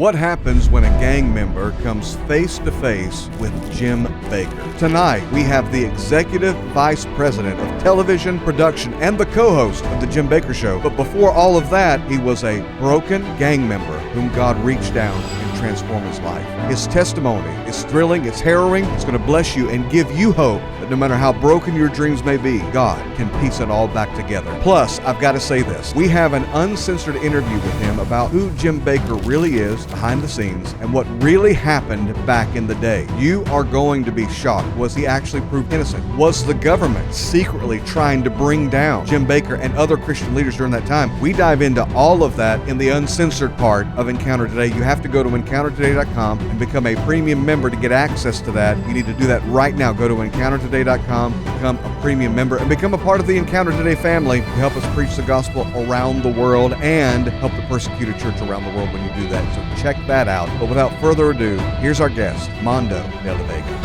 What happens when a gang member comes face to face with Jim Bakker? Tonight, we have the Executive Vice President of Television Production and the co-host of the Jim Bakker Show. But before all of that, he was a broken gang member whom God reached down and transformed his life. His testimony is thrilling, it's harrowing, it's going to bless you and give you hope that no matter how broken your dreams may be, God can piece it all back together. Plus, I've got to say this. We have an uncensored interview with him about who Jim Bakker really is behind the scenes and what really happened back in the day. You are going to be shocked. Was he actually proved innocent? Was the government secretly trying to bring down Jim Bakker and other Christian leaders during that time? We dive into all of that in the uncensored part of Encounter Today. You have to go to EncounterToday.com and become a premium member to get access to that. You need to do that right now. Go to EncounterToday.com, become a premium member, and become a part of the Encounter Today family to help us preach the gospel around the world and help the persecuted church around the world when you do that. So check that out. But without further ado, here's our guest, Mondo de Vega.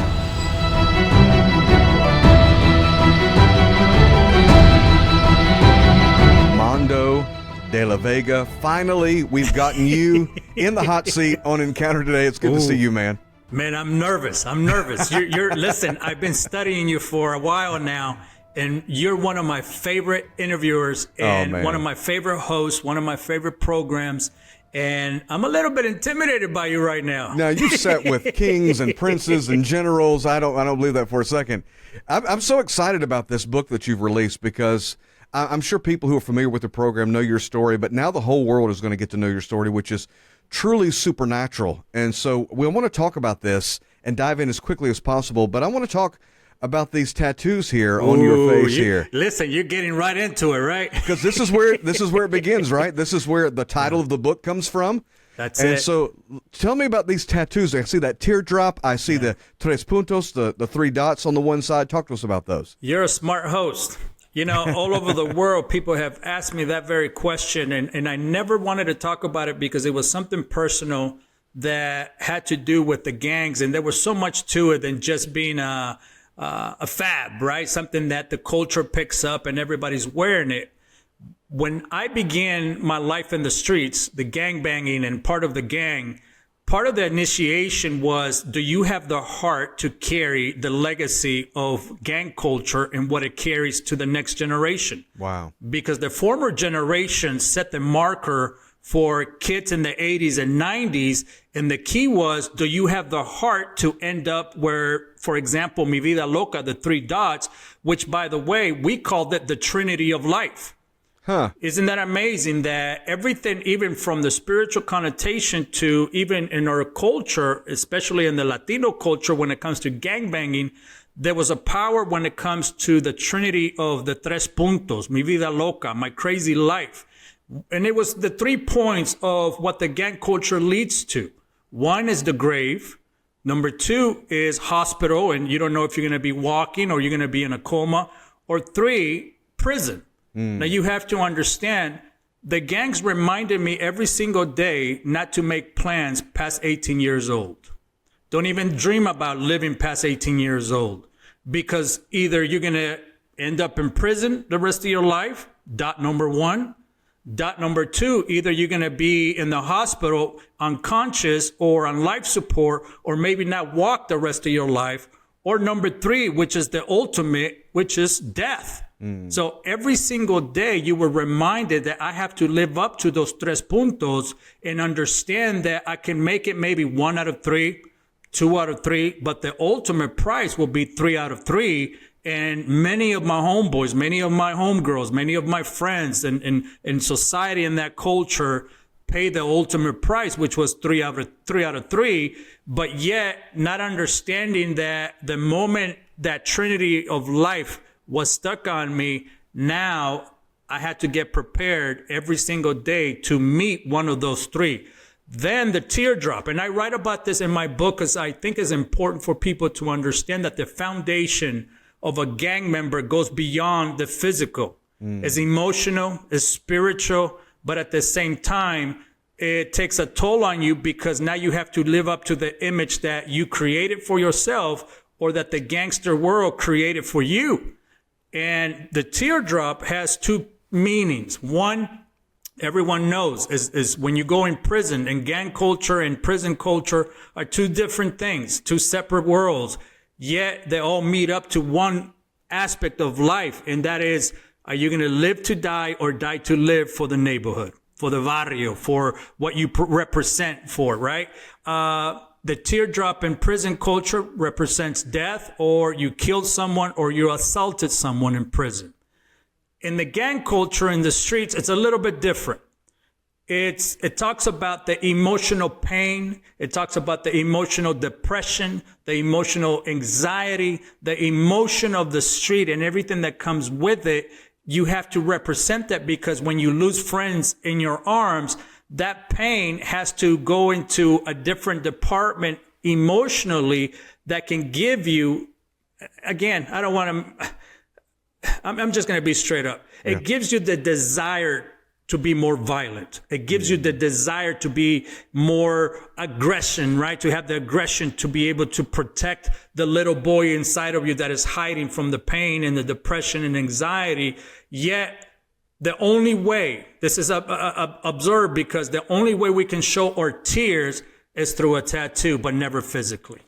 Mondo de la Vega. Finally, we've gotten you in the hot seat on Encounter Today. It's good to see you, man. Man, I'm nervous. Listen, I've been studying you for a while now, and you're one of my favorite interviewers and one of my favorite hosts, one of my favorite programs. And I'm a little bit intimidated by you right now. Now, you sat with kings and princes and generals. I don't believe that for a second. I'm so excited about this book that you've released because I'm sure people who are familiar with the program know your story, but now the whole world is going to get to know your story, which is truly supernatural. And so we want to talk about this and dive in as quickly as possible, but I want to talk about these tattoos here on your face here. Listen, you're getting right into it, right? Because this is where it begins, right? This is where the title of the book comes from. That's it. And so tell me about these tattoos. I see that teardrop. I see the tres puntos, the three dots on the one side. Talk to us about those. You're a smart host. You know, all over the world, people have asked me that very question, and I never wanted to talk about it because it was something personal that had to do with the gangs, and there was so much to it than just being a fad, right? Something that the culture picks up and everybody's wearing it. When I began my life in the streets, the gang banging and part of the gang, part of the initiation was, do you have the heart to carry the legacy of gang culture and what it carries to the next generation? Wow. Because the former generation set the marker for kids in the 80s and 90s. And the key was, do you have the heart to end up where, for example, Mi Vida Loca, the three dots, which, by the way, we called it the Trinity of life. Huh. Isn't that amazing that everything, even from the spiritual connotation to even in our culture, especially in the Latino culture, when it comes to gangbanging, there was a power when it comes to the Trinity of the tres puntos, mi vida loca, my crazy life. And it was the 3 points of what the gang culture leads to. One is the grave. Number 2 is hospital, and you don't know if you're going to be walking or you're going to be in a coma. Or 3, prison. Now, you have to understand, the gangs reminded me every single day not to make plans past 18 years old. Don't even dream about living past 18 years old, because either you're going to end up in prison the rest of your life, dot number 1. Dot number 2, either you're going to be in the hospital unconscious or on life support, or maybe not walk the rest of your life. Or number 3, which is the ultimate, which is death. So every single day you were reminded that I have to live up to those tres puntos and understand that I can make it maybe 1 out of 3, 2 out of 3, but the ultimate prize will be 3 out of 3. And many of my homeboys, many of my homegirls, many of my friends and society and that culture pay the ultimate price, which was 3 out of 3, but yet not understanding that the moment that Trinity of life was stuck on me, now I had to get prepared every single day to meet one of those 3. Then the teardrop, and I write about this in my book because I think it's important for people to understand that the foundation of a gang member goes beyond the physical. It's emotional, it's spiritual, but at the same time, it takes a toll on you because now you have to live up to the image that you created for yourself or that the gangster world created for you. And the teardrop has 2 meanings. One, everyone knows is when you go in prison, and gang culture and prison culture are two different things, two separate worlds, yet they all meet up to one aspect of life, and that is, are you going to live to die or die to live for the neighborhood, for the barrio, for what you represent for, right? The teardrop in prison culture represents death, or you killed someone, or you assaulted someone in prison. In the gang culture in the streets, it's a little bit different. It talks about the emotional pain. It talks about the emotional depression, the emotional anxiety, the emotion of the street and everything that comes with it. You have to represent that, because when you lose friends in your arms, that pain has to go into a different department emotionally that can give you, again, I don't want to, I'm just going to be straight up. It gives you the desire to be more violent. It gives you the desire to be more aggression, right? To have the aggression to be able to protect the little boy inside of you that is hiding from the pain and the depression and anxiety. Yet, the only way, this is absurd, because the only way we can show our tears is through a tattoo, but never physically.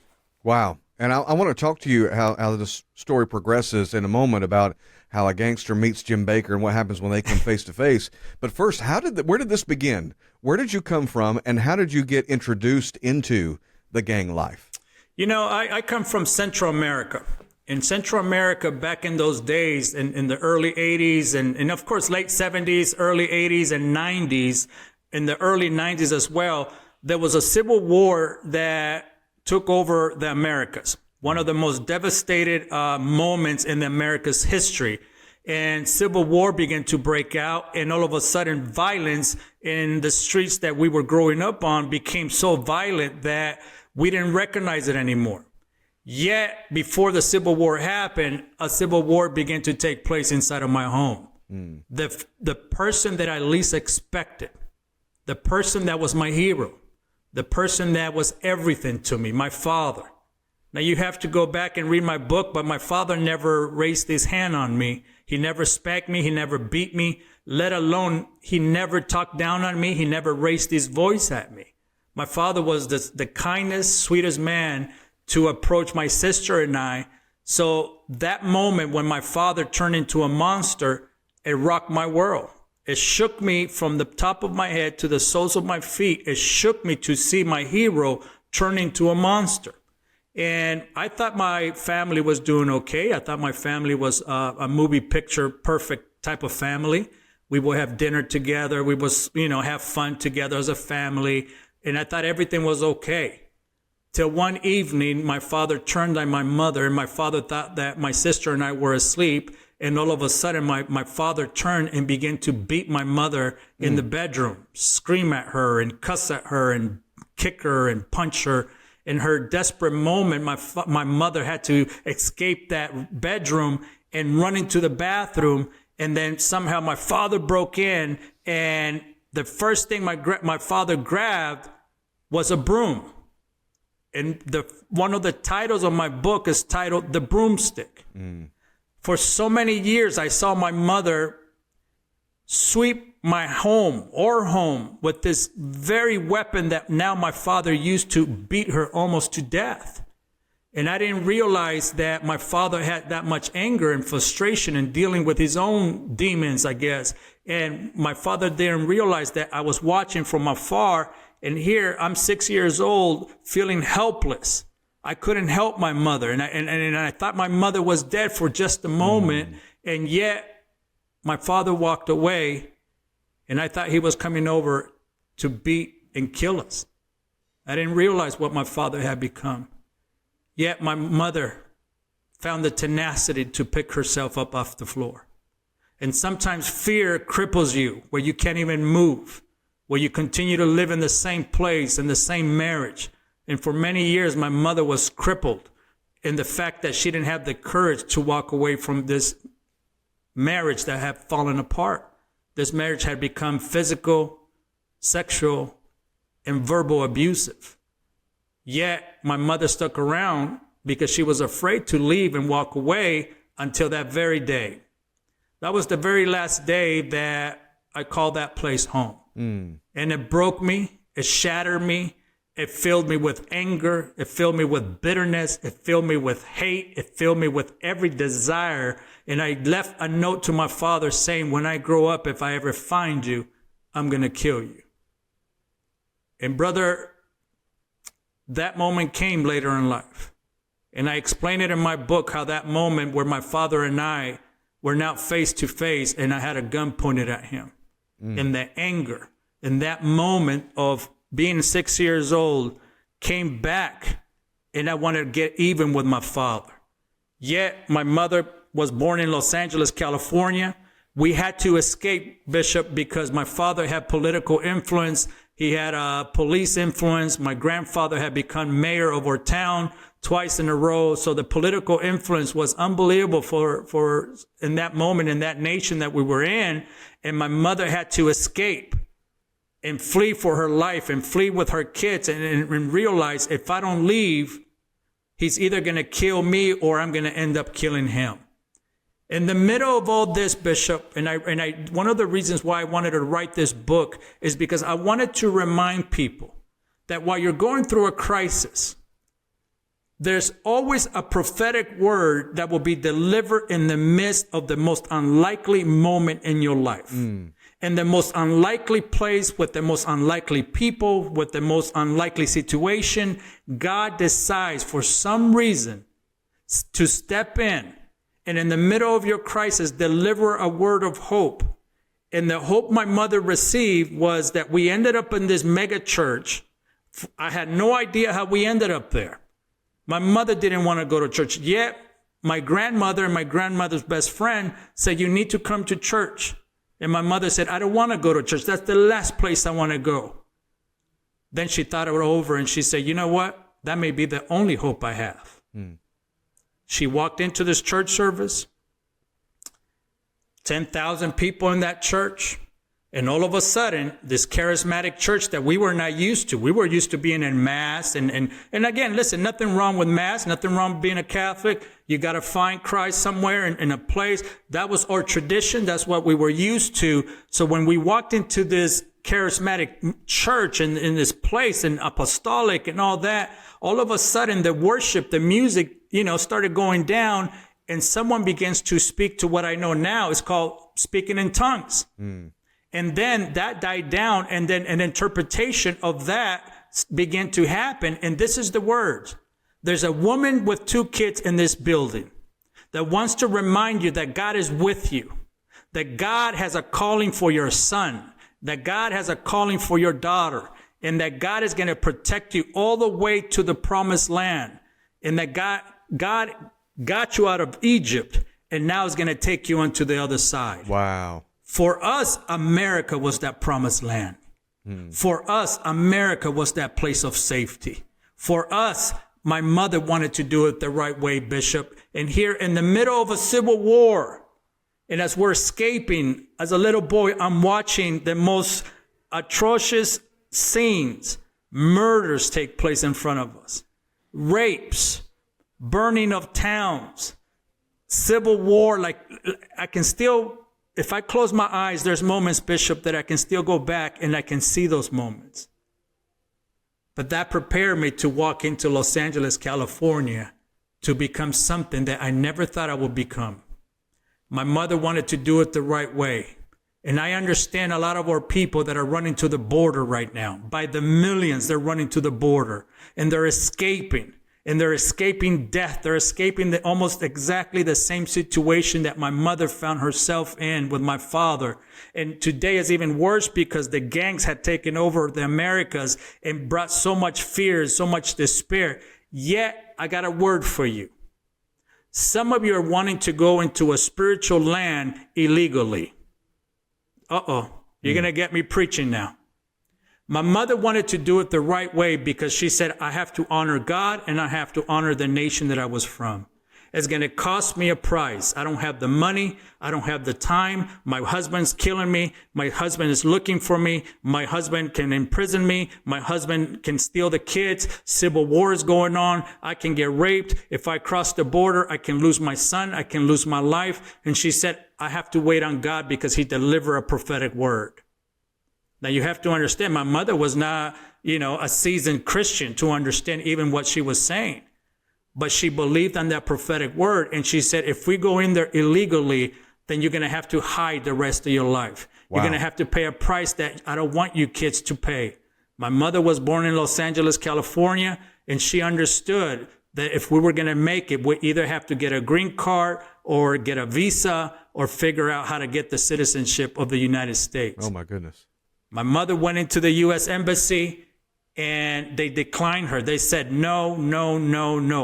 Wow. And I want to talk to you how this story progresses in a moment, about how a gangster meets Jim Bakker and what happens when they come face to face. But first, where did this begin? Where did you come from, and how did you get introduced into the gang life? You know, I come from Central America. In Central America, back in those days, in the early 80s, and of course, late 70s, early 80s, and 90s, in the early 90s as well, there was a civil war that took over the Americas. One of the most devastated moments in the America's history. And civil war began to break out, and all of a sudden, violence in the streets that we were growing up on became so violent that we didn't recognize it anymore. Yet, before the Civil War happened, a civil war began to take place inside of my home. The person that I least expected, the person that was my hero, the person that was everything to me, my father. Now, you have to go back and read my book, but my father never raised his hand on me. He never spanked me. He never beat me, let alone he never talked down on me. He never raised his voice at me. My father was the kindest, sweetest man to approach my sister and I. So that moment when my father turned into a monster, it rocked my world. It shook me from the top of my head to the soles of my feet. It shook me to see my hero turn into a monster. And I thought my family was doing okay. I thought my family was a movie picture perfect type of family. We would have dinner together. We would, have fun together as a family. And I thought everything was okay. Till one evening, my father turned on my mother, and my father thought that my sister and I were asleep. And all of a sudden, my father turned and began to beat my mother in the bedroom, scream at her and cuss at her and kick her and punch her. In her desperate moment, my mother had to escape that bedroom and run into the bathroom. And then somehow my father broke in, and the first thing my father grabbed was a broom. And one of the titles of my book is titled The Broomstick. For so many years, I saw my mother sweep my home with this very weapon that now my father used to beat her almost to death. And I didn't realize that my father had that much anger and frustration in dealing with his own demons, I guess. And my father didn't realize that I was watching from afar. And here I'm 6 years old, feeling helpless. I couldn't help my mother. And I thought my mother was dead for just a moment. And yet my father walked away, and I thought he was coming over to beat and kill us. I didn't realize what my father had become. Yet my mother found the tenacity to pick herself up off the floor. And sometimes fear cripples you, where you can't even move, where you continue to live in the same place, in the same marriage. And for many years, my mother was crippled in the fact that she didn't have the courage to walk away from this marriage that had fallen apart. This marriage had become physical, sexual, and verbal abusive. Yet my mother stuck around because she was afraid to leave and walk away until that very day. That was the very last day that I call that place home. And it broke me. It shattered me. It filled me with anger. It filled me with bitterness. It filled me with hate. It filled me with every desire. And I left a note to my father saying, when I grow up, if I ever find you, I'm going to kill you. And brother, that moment came later in life. And I explain it in my book, how that moment where my father and I were now face to face and I had a gun pointed at him. And the anger in that moment of being 6 years old came back, and I wanted to get even with my father. Yet my mother was born in Los Angeles, California. We had to escape, Bishop, because my father had political influence. He had police influence. My grandfather had become mayor of our town twice in a row. So the political influence was unbelievable for in that moment, in that nation that we were in. And my mother had to escape and flee for her life and flee with her kids and realize, if I don't leave, he's either going to kill me or I'm going to end up killing him. In the middle of all this, Bishop, and I one of the reasons why I wanted to write this book is because I wanted to remind people that while you're going through a crisis, there's always a prophetic word that will be delivered in the midst of the most unlikely moment in your life. In the most unlikely place, with the most unlikely people, with the most unlikely situation, God decides for some reason to step in and in the middle of your crisis, deliver a word of hope. And the hope my mother received was that we ended up in this mega church. I had no idea how we ended up there. My mother didn't want to go to church. Yet my grandmother and my grandmother's best friend said, you need to come to church. And my mother said, I don't want to go to church. That's the last place I want to go. Then she thought it over and she said, you know what? That may be the only hope I have. She walked into this church service, 10,000 people in that church. And all of a sudden, this charismatic church that we were not used to, we were used to being in mass. And again, listen, nothing wrong with mass, nothing wrong with being a Catholic. You got to find Christ somewhere in a place. That was our tradition. That's what we were used to. So when we walked into this charismatic church and in this place and apostolic and all that, all of a sudden the worship, the music, started going down, and someone begins to speak to what I know now is called speaking in tongues. And then that died down, and then an interpretation of that began to happen. And this is the words. There's a woman with 2 kids in this building that wants to remind you that God is with you, that God has a calling for your son, that God has a calling for your daughter, and that God is going to protect you all the way to the promised land, and that God got you out of Egypt and now is going to take you onto the other side. Wow. For us, America was that promised land. For us, America was that place of safety. For us, my mother wanted to do it the right way, Bishop. And here in the middle of a civil war, and as we're escaping, as a little boy, I'm watching the most atrocious scenes. Murders take place in front of us. Rapes, burning of towns, civil war. Like, I can still... If I close my eyes, there's moments, Bishop, that I can still go back and I can see those moments. But that prepared me to walk into Los Angeles, California, to become something that I never thought I would become. My mother wanted to do it the right way. And I understand a lot of our people that are running to the border right now. By the millions, they're running to the border and they're escaping. And they're escaping death. They're escaping almost exactly the same situation that my mother found herself in with my father. And today is even worse because the gangs had taken over the Americas and brought so much fear, so much despair. Yet, I got a word for you. Some of you are wanting to go into a spiritual land illegally. You're going to get me preaching now. My mother wanted to do it the right way because she said, I have to honor God and I have to honor the nation that I was from. It's going to cost me a price. I don't have the money. I don't have the time. My husband's killing me. My husband is looking for me. My husband can imprison me. My husband can steal the kids. Civil war is going on. I can get raped. If I cross the border, I can lose my son. I can lose my life. And she said, I have to wait on God because he delivered a prophetic word. Now you have to understand, my mother was not, a seasoned Christian to understand even what she was saying. But she believed on that prophetic word. And she said, if we go in there illegally, then you're going to have to hide the rest of your life. Wow. You're going to have to pay a price that I don't want you kids to pay. My mother was born in Los Angeles, California, and she understood that if we were going to make it, we either have to get a green card or get a visa or figure out how to get the citizenship of the United States. Oh, my goodness. My mother went into the U.S. Embassy and they declined her. They said, no,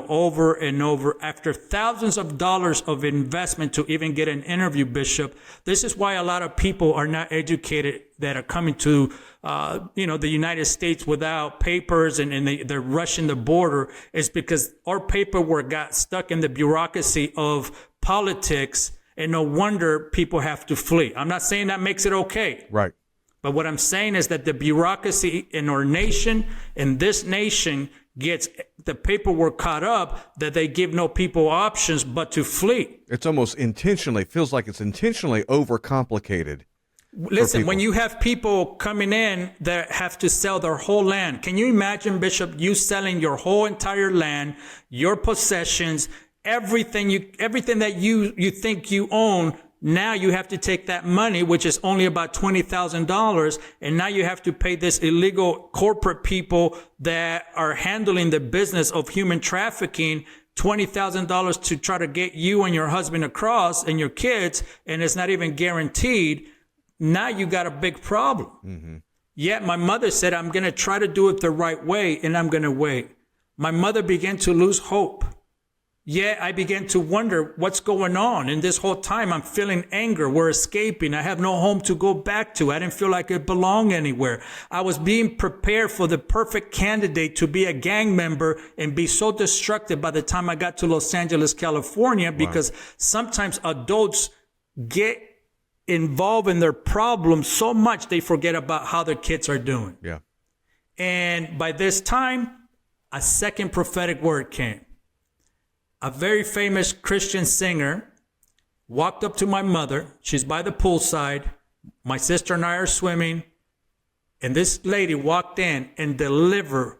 over and over. After thousands of dollars of investment to even get an interview, Bishop, this is why a lot of people are not educated that are coming to, the United States without papers and they're rushing the border, is because our paperwork got stuck in the bureaucracy of politics, and no wonder people have to flee. I'm not saying that makes it okay. Right. But what I'm saying is that the bureaucracy in our nation, in this nation, gets the paperwork caught up that they give no people options but to flee. It's almost feels like it's intentionally overcomplicated. Listen, when you have people coming in that have to sell their whole land, can you imagine, Bishop, you selling your whole entire land, your possessions, everything that you think you own? Now you have to take that money, which is only about $20,000, and now you have to pay this illegal corporate people that are handling the business of human trafficking $20,000 to try to get you and your husband across and your kids, and it's not even guaranteed. Now you got a big problem. Mm-hmm. Yet my mother said, I'm going to try to do it the right way, and I'm going to wait. My mother began to lose hope. Yet I began to wonder what's going on. And this whole time I'm feeling anger. We're escaping. I have no home to go back to. I didn't feel like I belonged anywhere. I was being prepared for the perfect candidate to be a gang member and be so destructive by the time I got to Los Angeles, California, because sometimes adults get involved in their problems so much they forget about how their kids are doing. Yeah. And by this time, a second prophetic word came. A very famous Christian singer walked up to my mother. She's by the poolside. My sister and I are swimming. And this lady walked in and delivered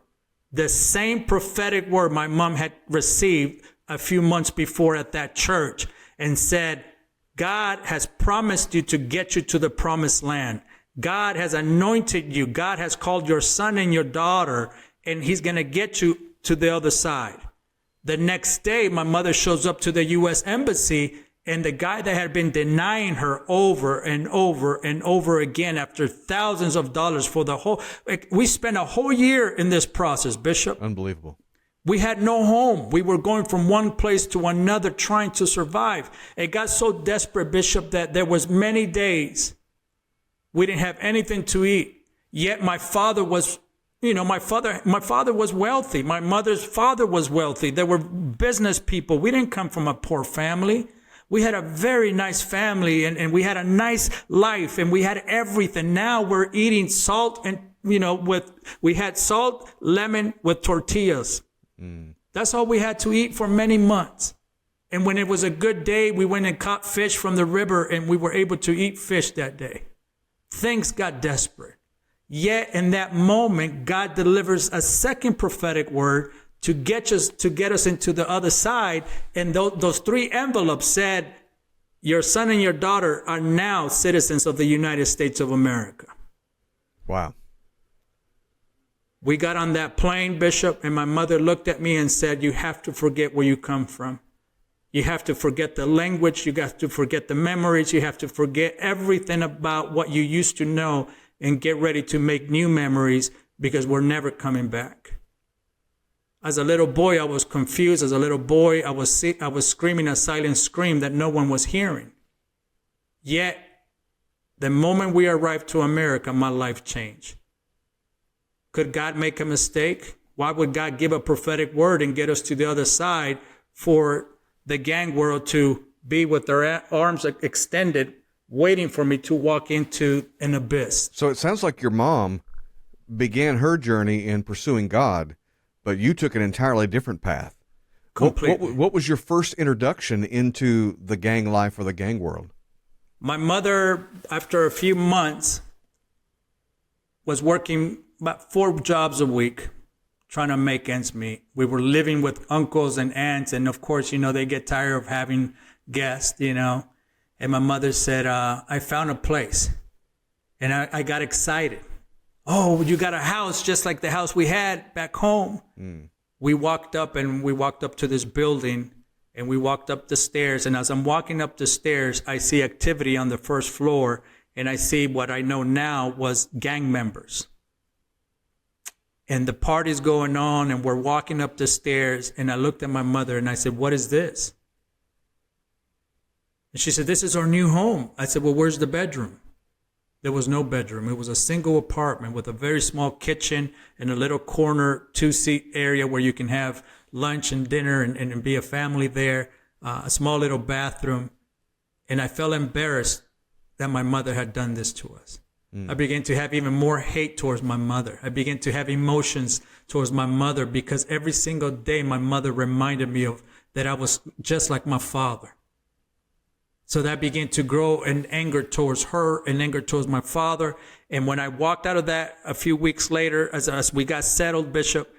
the same prophetic word my mom had received a few months before at that church, and said, God has promised you to get you to the promised land. God has anointed you. God has called your son and your daughter, and he's going to get you to the other side. The next day, my mother shows up to the U.S. Embassy, and the guy that had been denying her over and over and over again after thousands of dollars for we spent a whole year in this process, Bishop. Unbelievable. We had no home. We were going from one place to another trying to survive. It got so desperate, Bishop, that there was many days we didn't have anything to eat. Yet my father was my father was wealthy. My mother's father was wealthy. They were business people. We didn't come from a poor family. We had a very nice family, and we had a nice life, and we had everything. Now we're eating salt and, we had salt, lemon with tortillas. That's all we had to eat for many months. And when it was a good day, we went and caught fish from the river, and we were able to eat fish that day. Things got desperate. Yet in that moment, God delivers a second prophetic word to get us into the other side. And those three envelopes said, your son and your daughter are now citizens of the United States of America. Wow. We got on that plane, Bishop, and my mother looked at me and said, you have to forget where you come from. You have to forget the language. You have to forget the memories. You have to forget everything about what you used to know, and get ready to make new memories, because we're never coming back. As a little boy, I was confused. As a little boy, I was screaming a silent scream that no one was hearing. Yet, the moment we arrived to America, my life changed. Could God make a mistake? Why would God give a prophetic word and get us to the other side for the gang world to be with their arms extended, waiting for me to walk into an abyss. So it sounds like your mom began her journey in pursuing God, but you took an entirely different path. Completely. What was your first introduction into the gang life or the gang world? My mother, after a few months, was working about 4 jobs a week, trying to make ends meet. We were living with uncles and aunts, and of course, they get tired of having guests, And my mother said, I found a place. And I got excited. Oh, you got a house just like the house we had back home. We walked up to this building, and we walked up the stairs. And as I'm walking up the stairs, I see activity on the first floor, and I see what I know now was gang members. And the party's going on, and we're walking up the stairs, and I looked at my mother and I said, what is this? And she said, this is our new home. I said, well, where's the bedroom? There was no bedroom. It was a single apartment with a very small kitchen and a little corner 2-seat area where you can have lunch and dinner and be a family there, a small little bathroom. And I felt embarrassed that my mother had done this to us. I began to have even more hate towards my mother. I began to have emotions towards my mother because every single day my mother reminded me of that I was just like my father. So that began to grow in anger towards her and anger towards my father. And when I walked out of that a few weeks later, as we got settled, Bishop,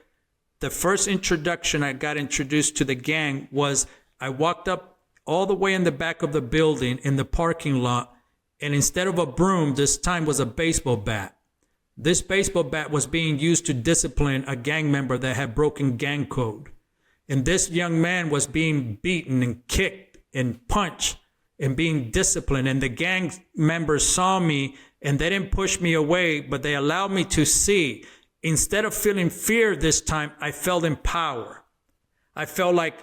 the first introduction I got introduced to the gang was I walked up all the way in the back of the building in the parking lot. And instead of a broom, this time was a baseball bat. This baseball bat was being used to discipline a gang member that had broken gang code. And this young man was being beaten and kicked and punched and being disciplined. And the gang members saw me, and they didn't push me away, but they allowed me to see. Instead of feeling fear this time, I felt empowered. I felt like,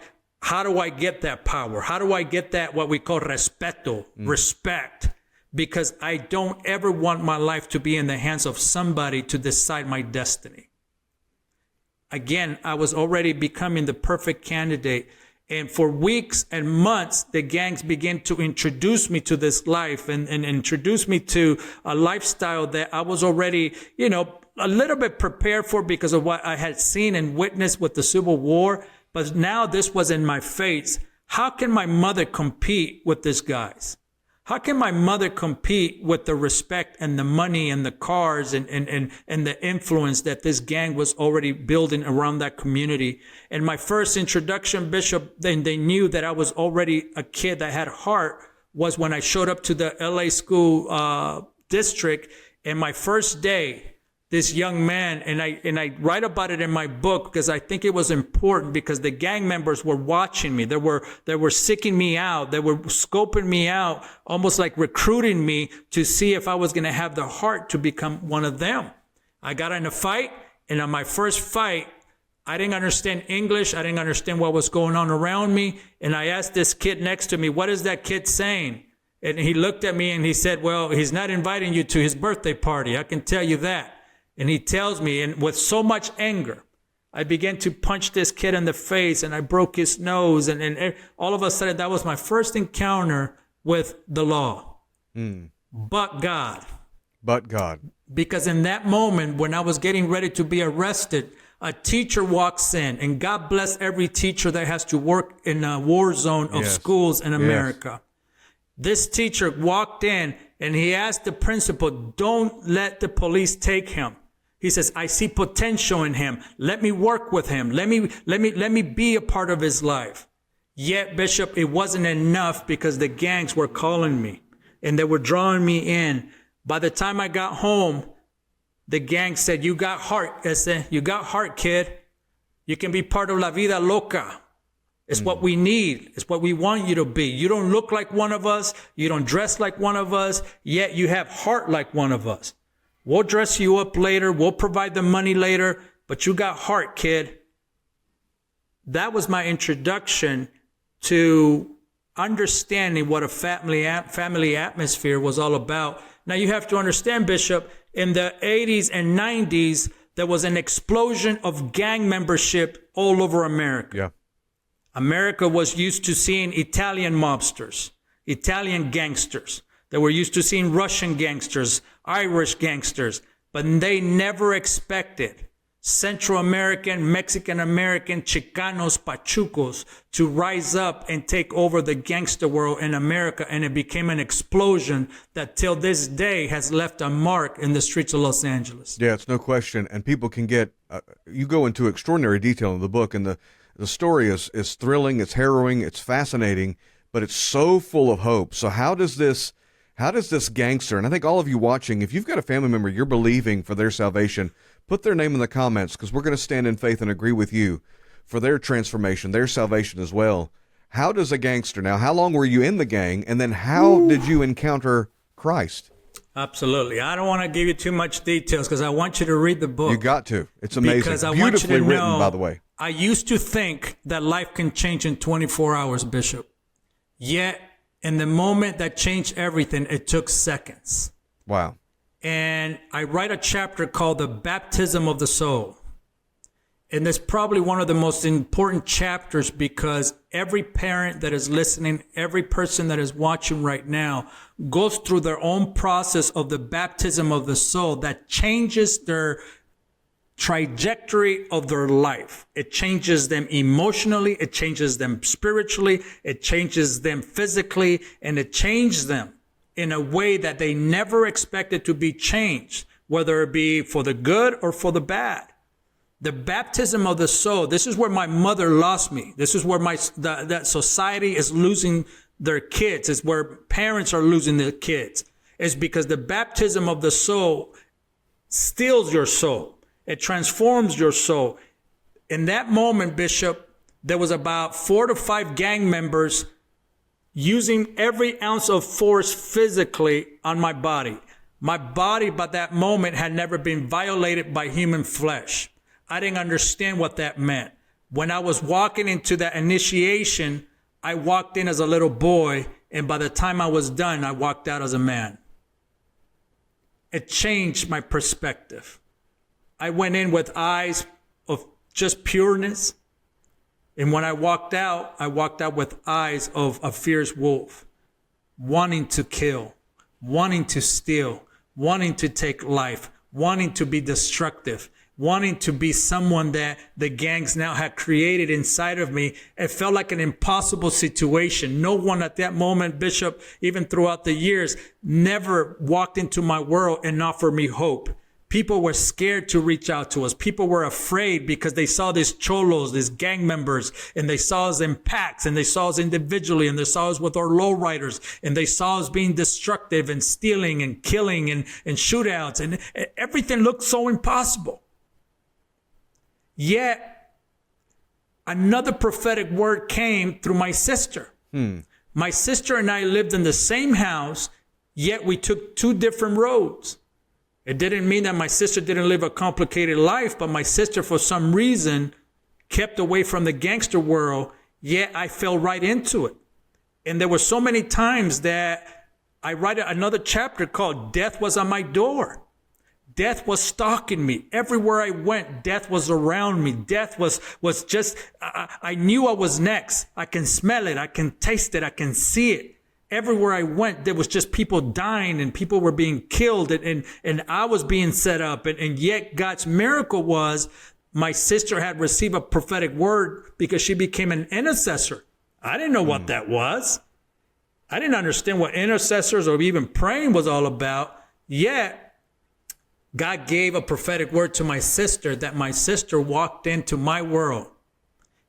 how do I get that power? How do I get that, what we call respeto, respect? Because I don't ever want my life to be in the hands of somebody to decide my destiny. Again, I was already becoming the perfect candidate. And for weeks and months, the gangs began to introduce me to this life and introduce me to a lifestyle that I was already, a little bit prepared for because of what I had seen and witnessed with the Civil War. But now this was in my face. How can my mother compete with these guys? How can my mother compete with the respect and the money and the cars and the influence that this gang was already building around that community? And my first introduction, Bishop, then they knew that I was already a kid that had heart, was when I showed up to the LA school district. And my first day, this young man, and I write about it in my book because I think it was important because the gang members were watching me. They were seeking me out. They were scoping me out, almost like recruiting me to see if I was going to have the heart to become one of them. I got in a fight, and on my first fight, I didn't understand English. I didn't understand what was going on around me. And I asked this kid next to me, what is that kid saying? And he looked at me and he said, well, he's not inviting you to his birthday party. I can tell you that. And he tells me, and with so much anger, I began to punch this kid in the face, and I broke his nose. And all of a sudden, that was my first encounter with the law. But God. But God. Because in that moment, when I was getting ready to be arrested, a teacher walks in, and God bless every teacher that has to work in a war zone of schools in America. This teacher walked in, and he asked the principal, don't let the police take him. He says, I see potential in him. Let me work with him. Let me be a part of his life. Yet, Bishop, it wasn't enough because the gangs were calling me and they were drawing me in. By the time I got home, the gang said, you got heart, ese. You got heart, kid. You can be part of La Vida Loca. It's what we need. It's what we want you to be. You don't look like one of us. You don't dress like one of us. Yet you have heart like one of us. We'll dress you up later. We'll provide the money later. But you got heart, kid. That was my introduction to understanding what a family atmosphere was all about. Now you have to understand, Bishop, in the 80s and 90s, there was an explosion of gang membership all over America. Yeah. America was used to seeing Italian mobsters, Italian gangsters. They were used to seeing Russian gangsters, Irish gangsters, but they never expected Central American, Mexican American, Chicanos, Pachucos to rise up and take over the gangster world in America. And it became an explosion that till this day has left a mark in the streets of Los Angeles. Yeah, it's no question. And people can get, you go into extraordinary detail in the book, and the story is thrilling, it's harrowing, it's fascinating, but it's so full of hope. So how does this gangster, and I think all of you watching, if you've got a family member you're believing for their salvation, put their name in the comments, because we're going to stand in faith and agree with you for their transformation, their salvation as well. How does a gangster, now, how long were you in the gang, and then how did you encounter Christ? Absolutely. I don't want to give you too much details because I want you to read the book. You got to. It's amazing. Because I Beautifully want you to written, know, by the way. I used to think that life can change in 24 hours, Bishop. Yet, in the moment that changed everything, it took seconds. Wow. And I write a chapter called The Baptism of the Soul. And it's probably one of the most important chapters because every parent that is listening, every person that is watching right now goes through their own process of the baptism of the soul that changes their trajectory of their life. It changes them emotionally, it changes them spiritually, it changes them physically, and it changes them in a way that they never expected to be changed, whether it be for the good or for the bad. The baptism of the soul, this is where my mother lost me. This is where that society is losing their kids. It's where parents are losing their kids. It's because the baptism of the soul steals your soul. It transforms your soul. In that moment, Bishop, there was about 4 to 5 gang members using every ounce of force physically on my body. My body by that moment had never been violated by human flesh. I didn't understand what that meant. When I was walking into that initiation, I walked in as a little boy, and by the time I was done, I walked out as a man. It changed my perspective. I went in with eyes of just pureness. And when I walked out with eyes of a fierce wolf, wanting to kill, wanting to steal, wanting to take life, wanting to be destructive, wanting to be someone that the gangs now had created inside of me. It felt like an impossible situation. No one at that moment, Bishop, even throughout the years, never walked into my world and offered me hope. People were scared to reach out to us. People were afraid because they saw these cholos, these gang members, and they saw us in packs, and they saw us individually, and they saw us with our lowriders, and they saw us being destructive and stealing and killing and shootouts, and everything looked so impossible. Yet, another prophetic word came through my sister. My sister and I lived in the same house, yet we took 2 different roads. It didn't mean that my sister didn't live a complicated life, but my sister, for some reason, kept away from the gangster world, yet I fell right into it. And there were so many times that I write another chapter called Death Was on My Door. Death was stalking me. Everywhere I went, death was around me. Death was just, I knew I was next. I can smell it. I can taste it. I can see it. Everywhere I went, there was just people dying and people were being killed and I was being set up. And yet God's miracle was my sister had received a prophetic word because she became an intercessor. I didn't know what that was. I didn't understand what intercessors or even praying was all about. Yet God gave a prophetic word to my sister that my sister walked into my world.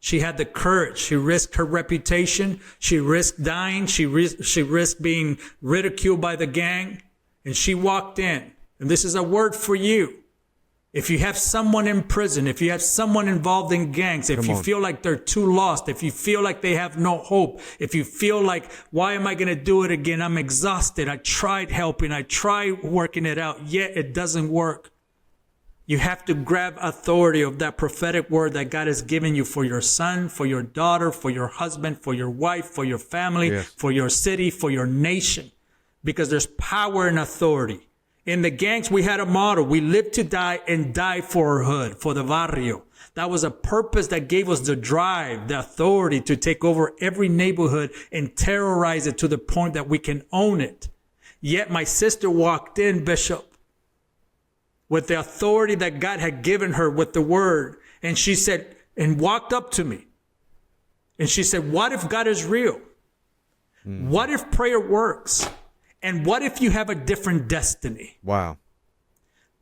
She had the courage. She risked her reputation. She risked dying. She risked being ridiculed by the gang. And she walked in. And this is a word for you. If you have someone in prison, if you have someone involved in gangs, if you feel like they're too lost, if you feel like they have no hope, if you feel like, why am I going to do it again? I'm exhausted. I tried helping. I tried working it out, yet it doesn't work. You have to grab authority of that prophetic word that God has given you for your son, for your daughter, for your husband, for your wife, for your family, for your city, for your nation, because there's power and authority. In the gangs, we had a motto. We live to die and die for our hood, for the barrio. That was a purpose that gave us the drive, the authority to take over every neighborhood and terrorize it to the point that we can own it. Yet my sister walked in, Bishop, with the authority that God had given her with the word. And she said, and walked up to me. And she said, what if God is real? What if prayer works? And what if you have a different destiny? Wow.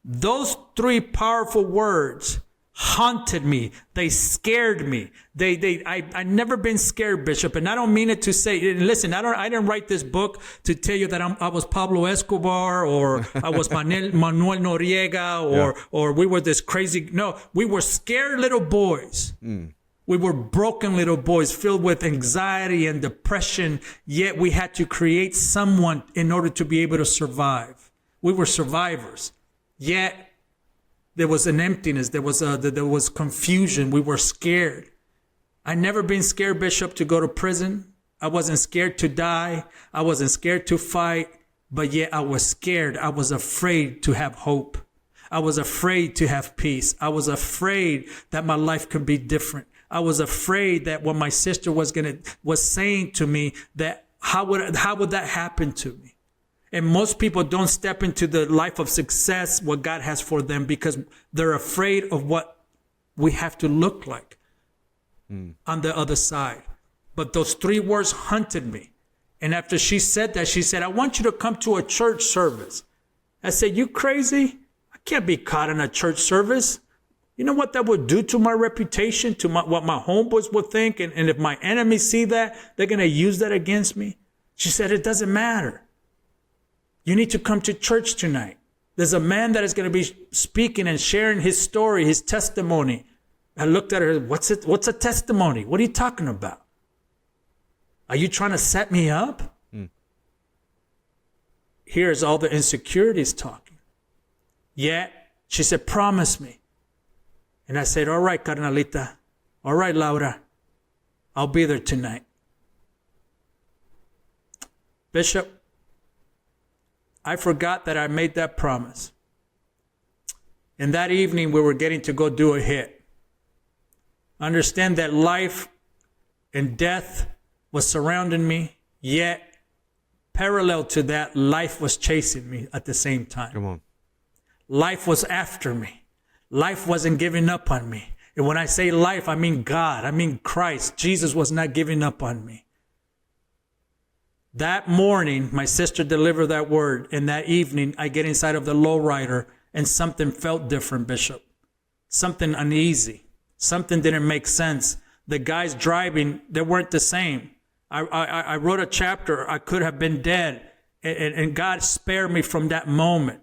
Those three powerful words haunted me. They scared me. I never been scared, Bishop. And I don't mean it to say, and listen, I didn't write this book to tell you that I was Pablo Escobar or I was Manuel Noriega or we were this crazy. No, we were scared little boys. We were broken little boys filled with anxiety and depression, yet we had to create someone in order to be able to survive. We were survivors, yet there was an emptiness. There was confusion. We were scared. I never been scared, Bishop, to go to prison. I wasn't scared to die. I wasn't scared to fight, but yet I was scared. I was afraid to have hope. I was afraid to have peace. I was afraid that my life could be different. I was afraid that what my sister was saying to me, that how would that happen to me? And most people don't step into the life of success, what God has for them, because they're afraid of what we have to look like on the other side. But those three words haunted me. And after she said that, she said, I want you to come to a church service. I said, you crazy? I can't be caught in a church service. You know what that would do to my reputation, to what my homeboys would think? And if my enemies see that, they're going to use that against me. She said, it doesn't matter. You need to come to church tonight. There's a man that is going to be speaking and sharing his story, his testimony. I looked at her, what's a testimony? What are you talking about? Are you trying to set me up? Here's all the insecurities talking. Yet, she said, promise me. And I said, all right, carnalita. All right, Laura. I'll be there tonight. Bishop, I forgot that I made that promise. And that evening, we were getting to go do a hit. Understand that life and death was surrounding me, yet parallel to that, life was chasing me at the same time. Come on. Life was after me. Life wasn't giving up on me. And when I say life, I mean God. I mean Christ. Jesus was not giving up on me. That morning, my sister delivered that word. And that evening, I get inside of the lowrider and something felt different, Bishop. Something uneasy. Something didn't make sense. The guys driving, they weren't the same. I wrote a chapter. I could have been dead. And God spared me from that moment.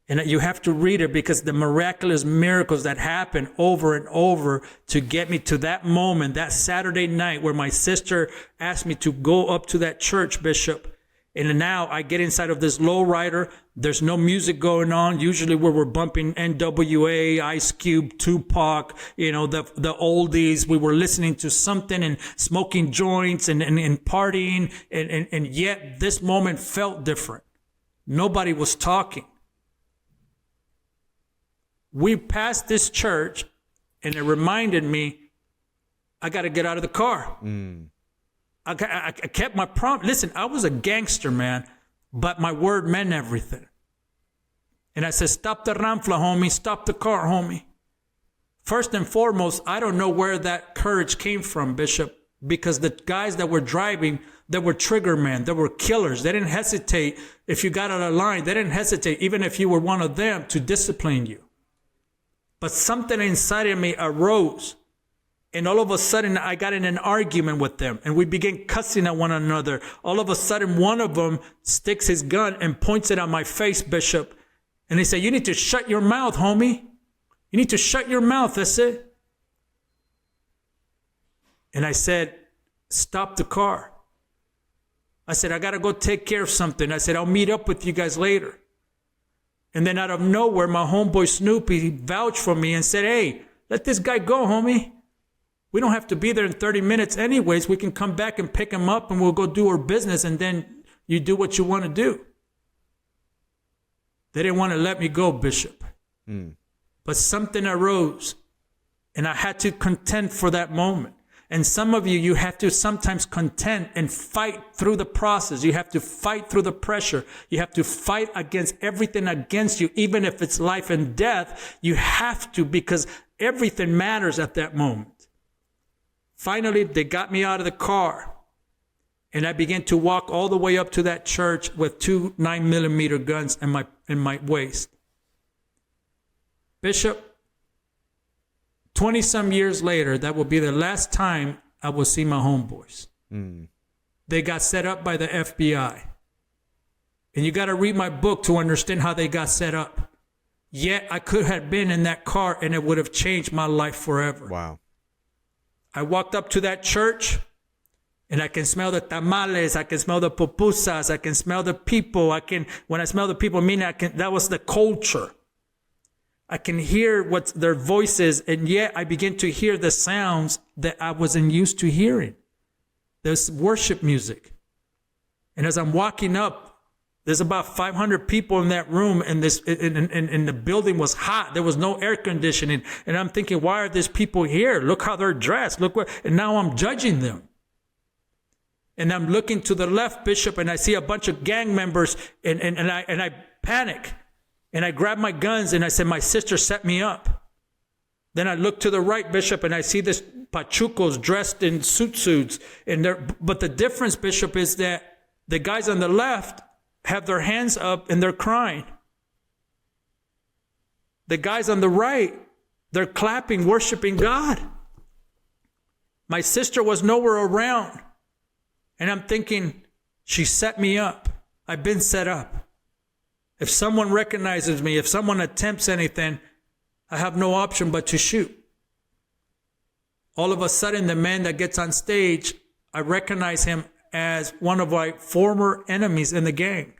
And you have to read it because the miraculous miracles that happen over and over to get me to that moment, that Saturday night where my sister asked me to go up to that church, Bishop. And now I get inside of this lowrider. There's no music going on. Usually where we're bumping NWA, Ice Cube, Tupac, the oldies. We were listening to something and smoking joints and partying. And yet this moment felt different. Nobody was talking. We passed this church, and it reminded me, I got to get out of the car. I kept my promise. Listen, I was a gangster, man, but my word meant everything. And I said, stop the ramfla, homie. Stop the car, homie. First and foremost, I don't know where that courage came from, Bishop, because the guys that were driving, they were trigger men. They were killers. They didn't hesitate. If you got out of line, they didn't hesitate, even if you were one of them, to discipline you. But something inside of me arose. And all of a sudden, I got in an argument with them. And we began cussing at one another. All of a sudden, one of them sticks his gun and points it at my face, Bishop. And he said, you need to shut your mouth, homie. You need to shut your mouth, that's it. And I said, stop the car. I said, I got to go take care of something. I said, I'll meet up with you guys later. And then out of nowhere, my homeboy Snoopy vouched for me and said, hey, let this guy go, homie. We don't have to be there in 30 minutes anyways. We can come back and pick him up and we'll go do our business and then you do what you want to do. They didn't want to let me go, Bishop. But something arose. And I had to contend for that moment. And some of you, you have to sometimes contend and fight through the process. You have to fight through the pressure. You have to fight against everything against you, even if it's life and death. You have to, because everything matters at that moment. Finally, they got me out of the car, and I began to walk all the way up to that church with 2 9mm guns in my waist. Bishop, 20-some years later, that will be the last time I will see my homeboys. They got set up by the FBI. And you got to read my book to understand how they got set up. Yet I could have been in that car and it would have changed my life forever. Wow. I walked up to that church and I can smell the tamales, I can smell the pupusas, I can smell the people. When I smell the people, that was the culture. I can hear what their voices, and yet I begin to hear the sounds that I wasn't used to hearing. There's worship music. And as I'm walking up, there's about 500 people in that room, and the building was hot. There was no air conditioning. And I'm thinking, why are these people here? Look how they're dressed. And now I'm judging them. And I'm looking to the left, Bishop, and I see a bunch of gang members, and I panic. And I grabbed my guns and I said, my sister set me up. Then I look to the right, Bishop, and I see this pachucos dressed in suits. But the difference, Bishop, is that the guys on the left have their hands up and they're crying. The guys on the right, they're clapping, worshiping God. My sister was nowhere around. And I'm thinking, she set me up. I've been set up. If someone recognizes me, if someone attempts anything, I have no option but to shoot. All of a sudden, the man that gets on stage, I recognize him as one of my former enemies in the gang.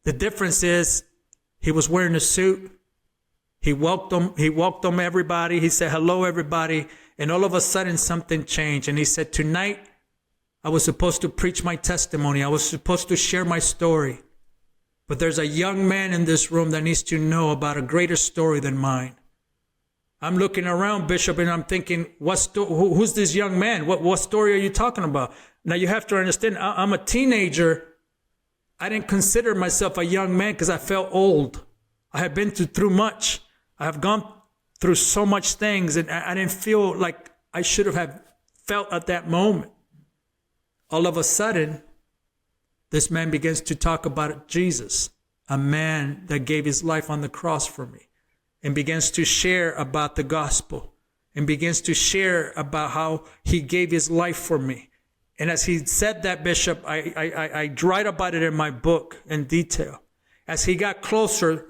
The difference is he was wearing a suit. He welcomed everybody. He said, hello, everybody. And all of a sudden, something changed. And he said, tonight, I was supposed to preach my testimony. I was supposed to share my story. But there's a young man in this room that needs to know about a greater story than mine. I'm looking around, Bishop, and I'm thinking, who's this young man? What story are you talking about? Now, you have to understand, I'm a teenager. I didn't consider myself a young man because I felt old. I have been through much. I have gone through so much things, and I didn't feel like I should have felt at that moment. All of a sudden, this man begins to talk about Jesus, a man that gave his life on the cross for me, and begins to share about the gospel, and begins to share about how he gave his life for me. And as he said that, Bishop, I write about it in my book in detail. As he got closer,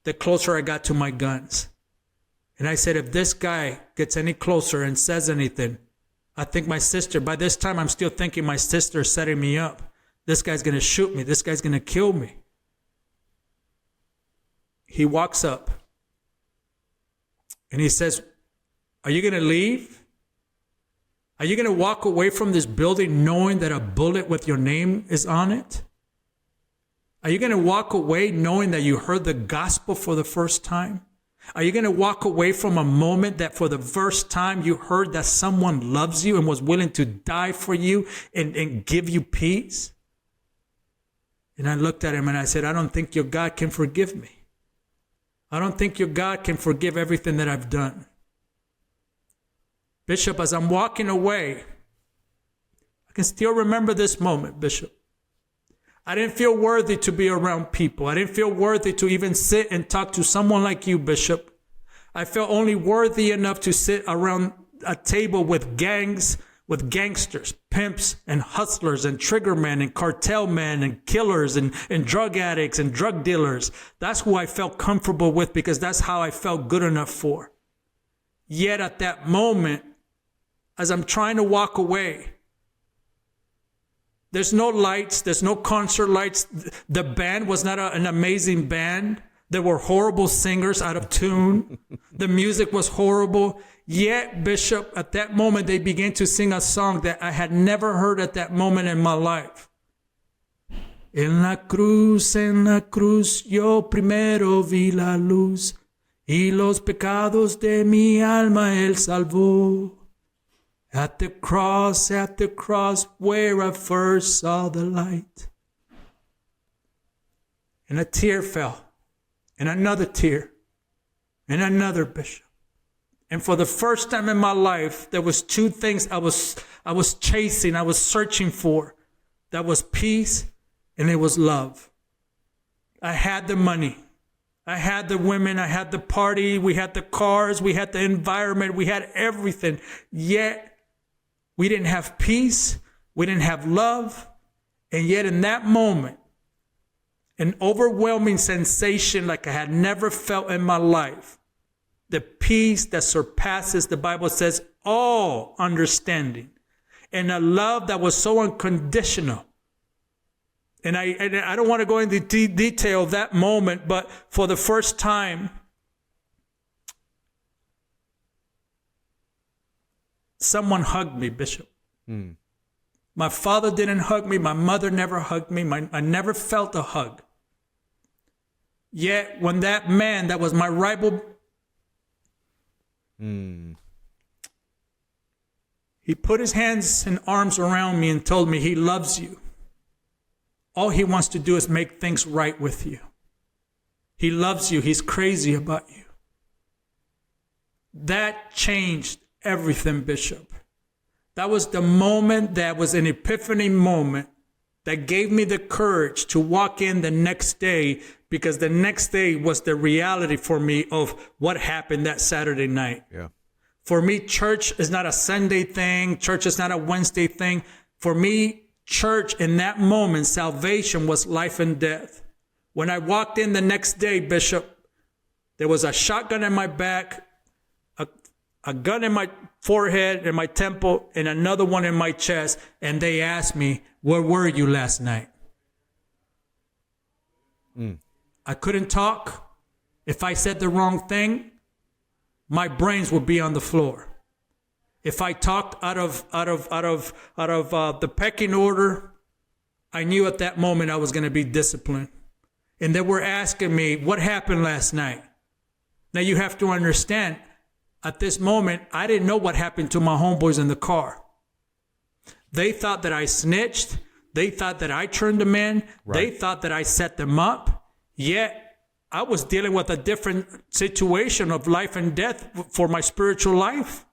the closer I got to my guns. And I said, if this guy gets any closer and says anything, I think my sister, by this time I'm still thinking my sister is setting me up. This guy's going to shoot me. This guy's going to kill me. He walks up and he says, are you going to leave? Are you going to walk away from this building knowing that a bullet with your name is on it? Are you going to walk away knowing that you heard the gospel for the first time? Are you going to walk away from a moment that for the first time you heard that someone loves you and was willing to die for you and give you peace? And I looked at him and I said, I don't think your God can forgive me. I don't think your God can forgive everything that I've done. Bishop, as I'm walking away, I can still remember this moment, Bishop. I didn't feel worthy to be around people. I didn't feel worthy to even sit and talk to someone like you, Bishop. I felt only worthy enough to sit around a table with gangs, with gangsters, pimps, and hustlers, and trigger men, and cartel men, and killers, and drug addicts, and drug dealers. That's who I felt comfortable with because that's how I felt good enough for. Yet at that moment, as I'm trying to walk away, there's no lights, there's no concert lights. The band was not an amazing band. There were horrible singers out of tune. The music was horrible. Yet, Bishop, at that moment, they began to sing a song that I had never heard at that moment in my life. En la cruz, yo primero vi la luz. y los pecados de mi alma él salvó. At the cross where I first saw the light. And a tear fell, and another tear, and another, Bishop. And for the first time in my life, there was two things I was chasing, I was searching for. That was peace, and it was love. I had the money. I had the women. I had the party. We had the cars. We had the environment. We had everything. Yet, we didn't have peace. We didn't have love. And yet, in that moment, an overwhelming sensation like I had never felt in my life. The peace that surpasses, the Bible says, all understanding. And a love that was so unconditional. And I don't want to go into detail of that moment, but for the first time, someone hugged me, Bishop. My father didn't hug me. My mother never hugged me. I never felt a hug. Yet when that man that was my rival, he put his hands and arms around me and told me he loves you. All he wants to do is make things right with you. He loves you. He's crazy about you. That changed everything, Bishop. That was the moment that was an epiphany moment that gave me the courage to walk in the next day, because the next day was the reality for me of what happened that Saturday night. Yeah. For me, church is not a Sunday thing. Church is not a Wednesday thing. For me, church in that moment, salvation was life and death. When I walked in the next day, Bishop, there was a shotgun in my back, a gun in my forehead, in my temple, and another one in my chest. And they asked me, where were you last night? I couldn't talk. If I said the wrong thing, my brains would be on the floor. If I talked out of the pecking order, I knew at that moment I was going to be disciplined. And they were asking me, what happened last night? Now you have to understand, at this moment, I didn't know what happened to my homeboys in the car. They thought that I snitched. They thought that I turned them in. Right. They thought that I set them up. Yet I was dealing with a different situation of life and death for my spiritual life.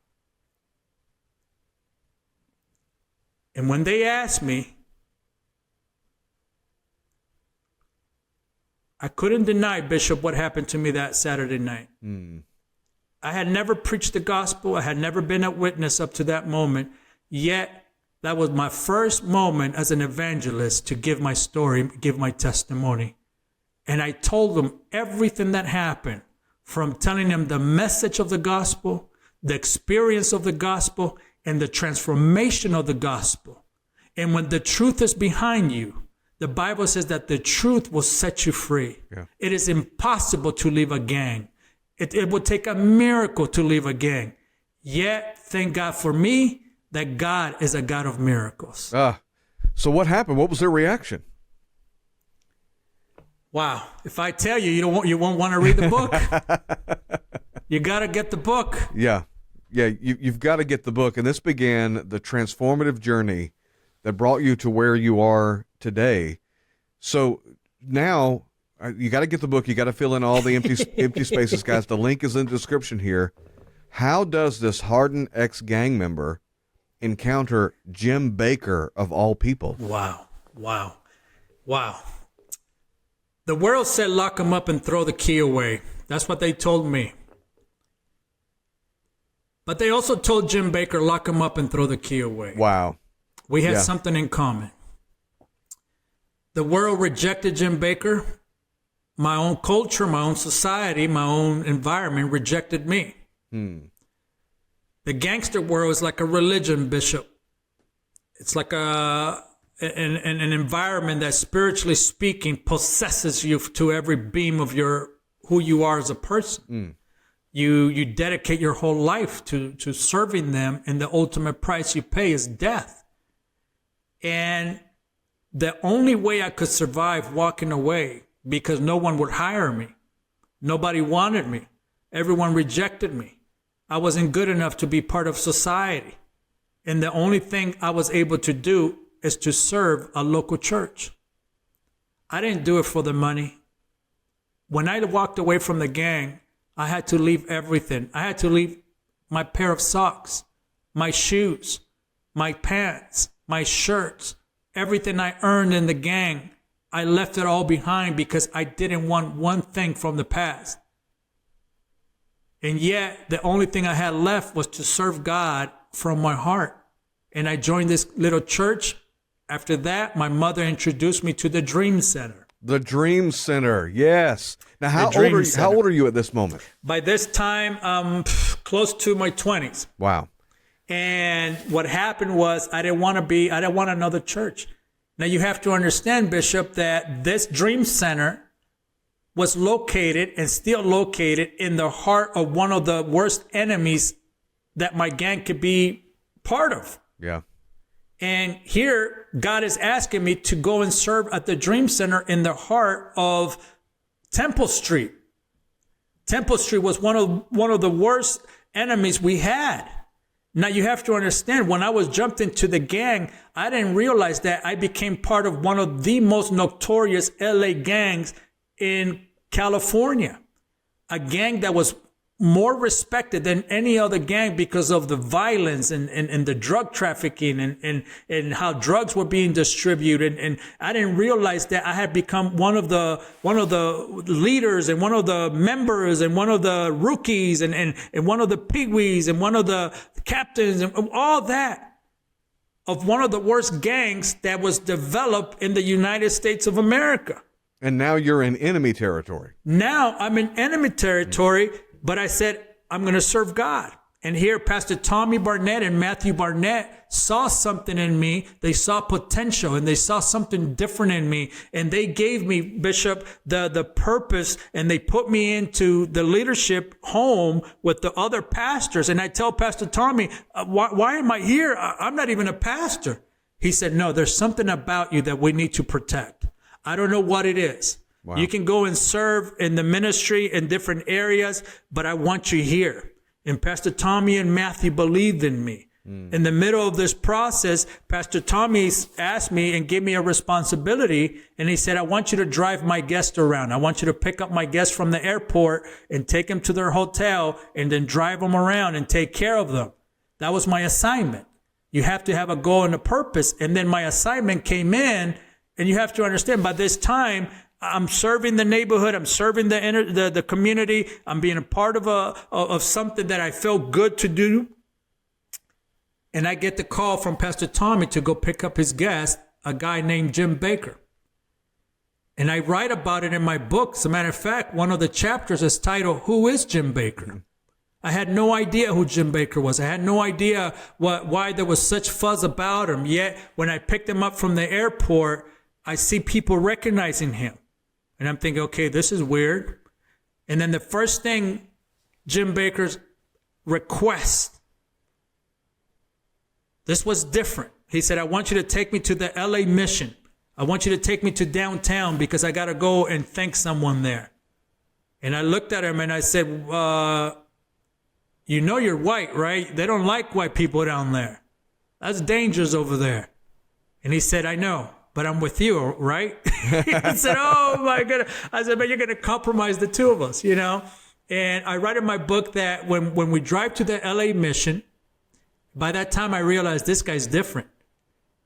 And when they asked me, I couldn't deny, Bishop, what happened to me that Saturday night. I had never preached the gospel. I had never been a witness up to that moment. Yet, that was my first moment as an evangelist to give my story, give my testimony. And I told them everything that happened, from telling them the message of the gospel, the experience of the gospel, and the transformation of the gospel. And when the truth is behind you, the Bible says that the truth will set you free. Yeah. It is impossible to leave a gang. It would take a miracle to leave a gang. Yet, thank God for me, that God is a God of miracles. So what happened? What was their reaction? Wow. If I tell you, you won't want to read the book. You got to get the book. Yeah. You've got to get the book. And this began the transformative journey that brought you to where you are today. So now you got to get the book. You got to fill in all the empty spaces, guys. The link is in the description here. How does this hardened ex-gang member encounter Jim Bakker of all people? Wow. The world said lock him up and throw the key away. That's what they told me. But they also told Jim Bakker lock him up and throw the key away. Wow. We had something in common. The world rejected Jim Bakker. My own culture, my own society, my own environment rejected me. The gangster world is like a religion, Bishop. It's like an environment that, spiritually speaking, possesses you to every beam of who you are as a person. You dedicate your whole life to serving them, and the ultimate price you pay is death. And the only way I could survive walking away, because no one would hire me, nobody wanted me, Everyone rejected me. I wasn't good enough to be part of society. And the only thing I was able to do is to serve a local church. I didn't do it for the money. When I walked away from the gang, I had to leave everything. I had to leave my pair of socks, my shoes, my pants, my shirts, everything I earned in the gang. I left it all behind because I didn't want one thing from the past. And yet, the only thing I had left was to serve God from my heart. And I joined this little church. After that, my mother introduced me to the Dream Center. The Dream Center, yes. Now, how old are you at this moment? By this time, close to my 20s. Wow. And what happened was I didn't want another church. Now, you have to understand, Bishop, that this Dream Center was located and still located in the heart of one of the worst enemies that my gang could be part of. Yeah. And here, God is asking me to go and serve at the Dream Center in the heart of Temple Street. Temple Street was one of the worst enemies we had. Now, you have to understand, when I was jumped into the gang, I didn't realize that I became part of one of the most notorious LA gangs in California. A gang that was more respected than any other gang because of the violence and the drug trafficking and how drugs were being distributed. And I didn't realize that I had become one of the leaders and one of the members and one of the rookies and one of the pigwees and one of the captains and all that of one of the worst gangs that was developed in the United States of America. And now you're in enemy territory. Now I'm in enemy territory. But I said, I'm going to serve God. And here, Pastor Tommy Barnett and Matthew Barnett saw something in me. They saw potential and they saw something different in me. And they gave me, Bishop, the purpose, and they put me into the leadership home with the other pastors. And I tell Pastor Tommy, why am I here? I'm not even a pastor. He said, no, there's something about you that we need to protect. I don't know what it is. Wow. You can go and serve in the ministry in different areas, but I want you here. And Pastor Tommy and Matthew believed in me. In the middle of this process, Pastor Tommy asked me and gave me a responsibility. And he said, I want you to drive my guests around. I want you to pick up my guests from the airport and take them to their hotel and then drive them around and take care of them. That was my assignment. You have to have a goal and a purpose. And then my assignment came in, and you have to understand, by this time, I'm serving the neighborhood. I'm serving the community. I'm being a part of something that I felt good to do. And I get the call from Pastor Tommy to go pick up his guest, a guy named Jim Bakker. And I write about it in my book. As a matter of fact, one of the chapters is titled, Who is Jim Bakker? I had no idea who Jim Bakker was. I had no idea why there was such fuzz about him. Yet, when I picked him up from the airport, I see people recognizing him. And I'm thinking, okay, this is weird. And then the first thing Jim Bakker's request, this was different. He said, I want you to take me to the LA mission. I want you to take me to downtown because I got to go and thank someone there. And I looked at him and I said, you know you're white, right? They don't like white people down there. That's dangerous over there. And he said, I know. But I'm with you, right? He said, oh my goodness. I said, but you're going to compromise the two of us, you know? And I write in my book that when we drive to the LA mission, by that time I realized this guy's different.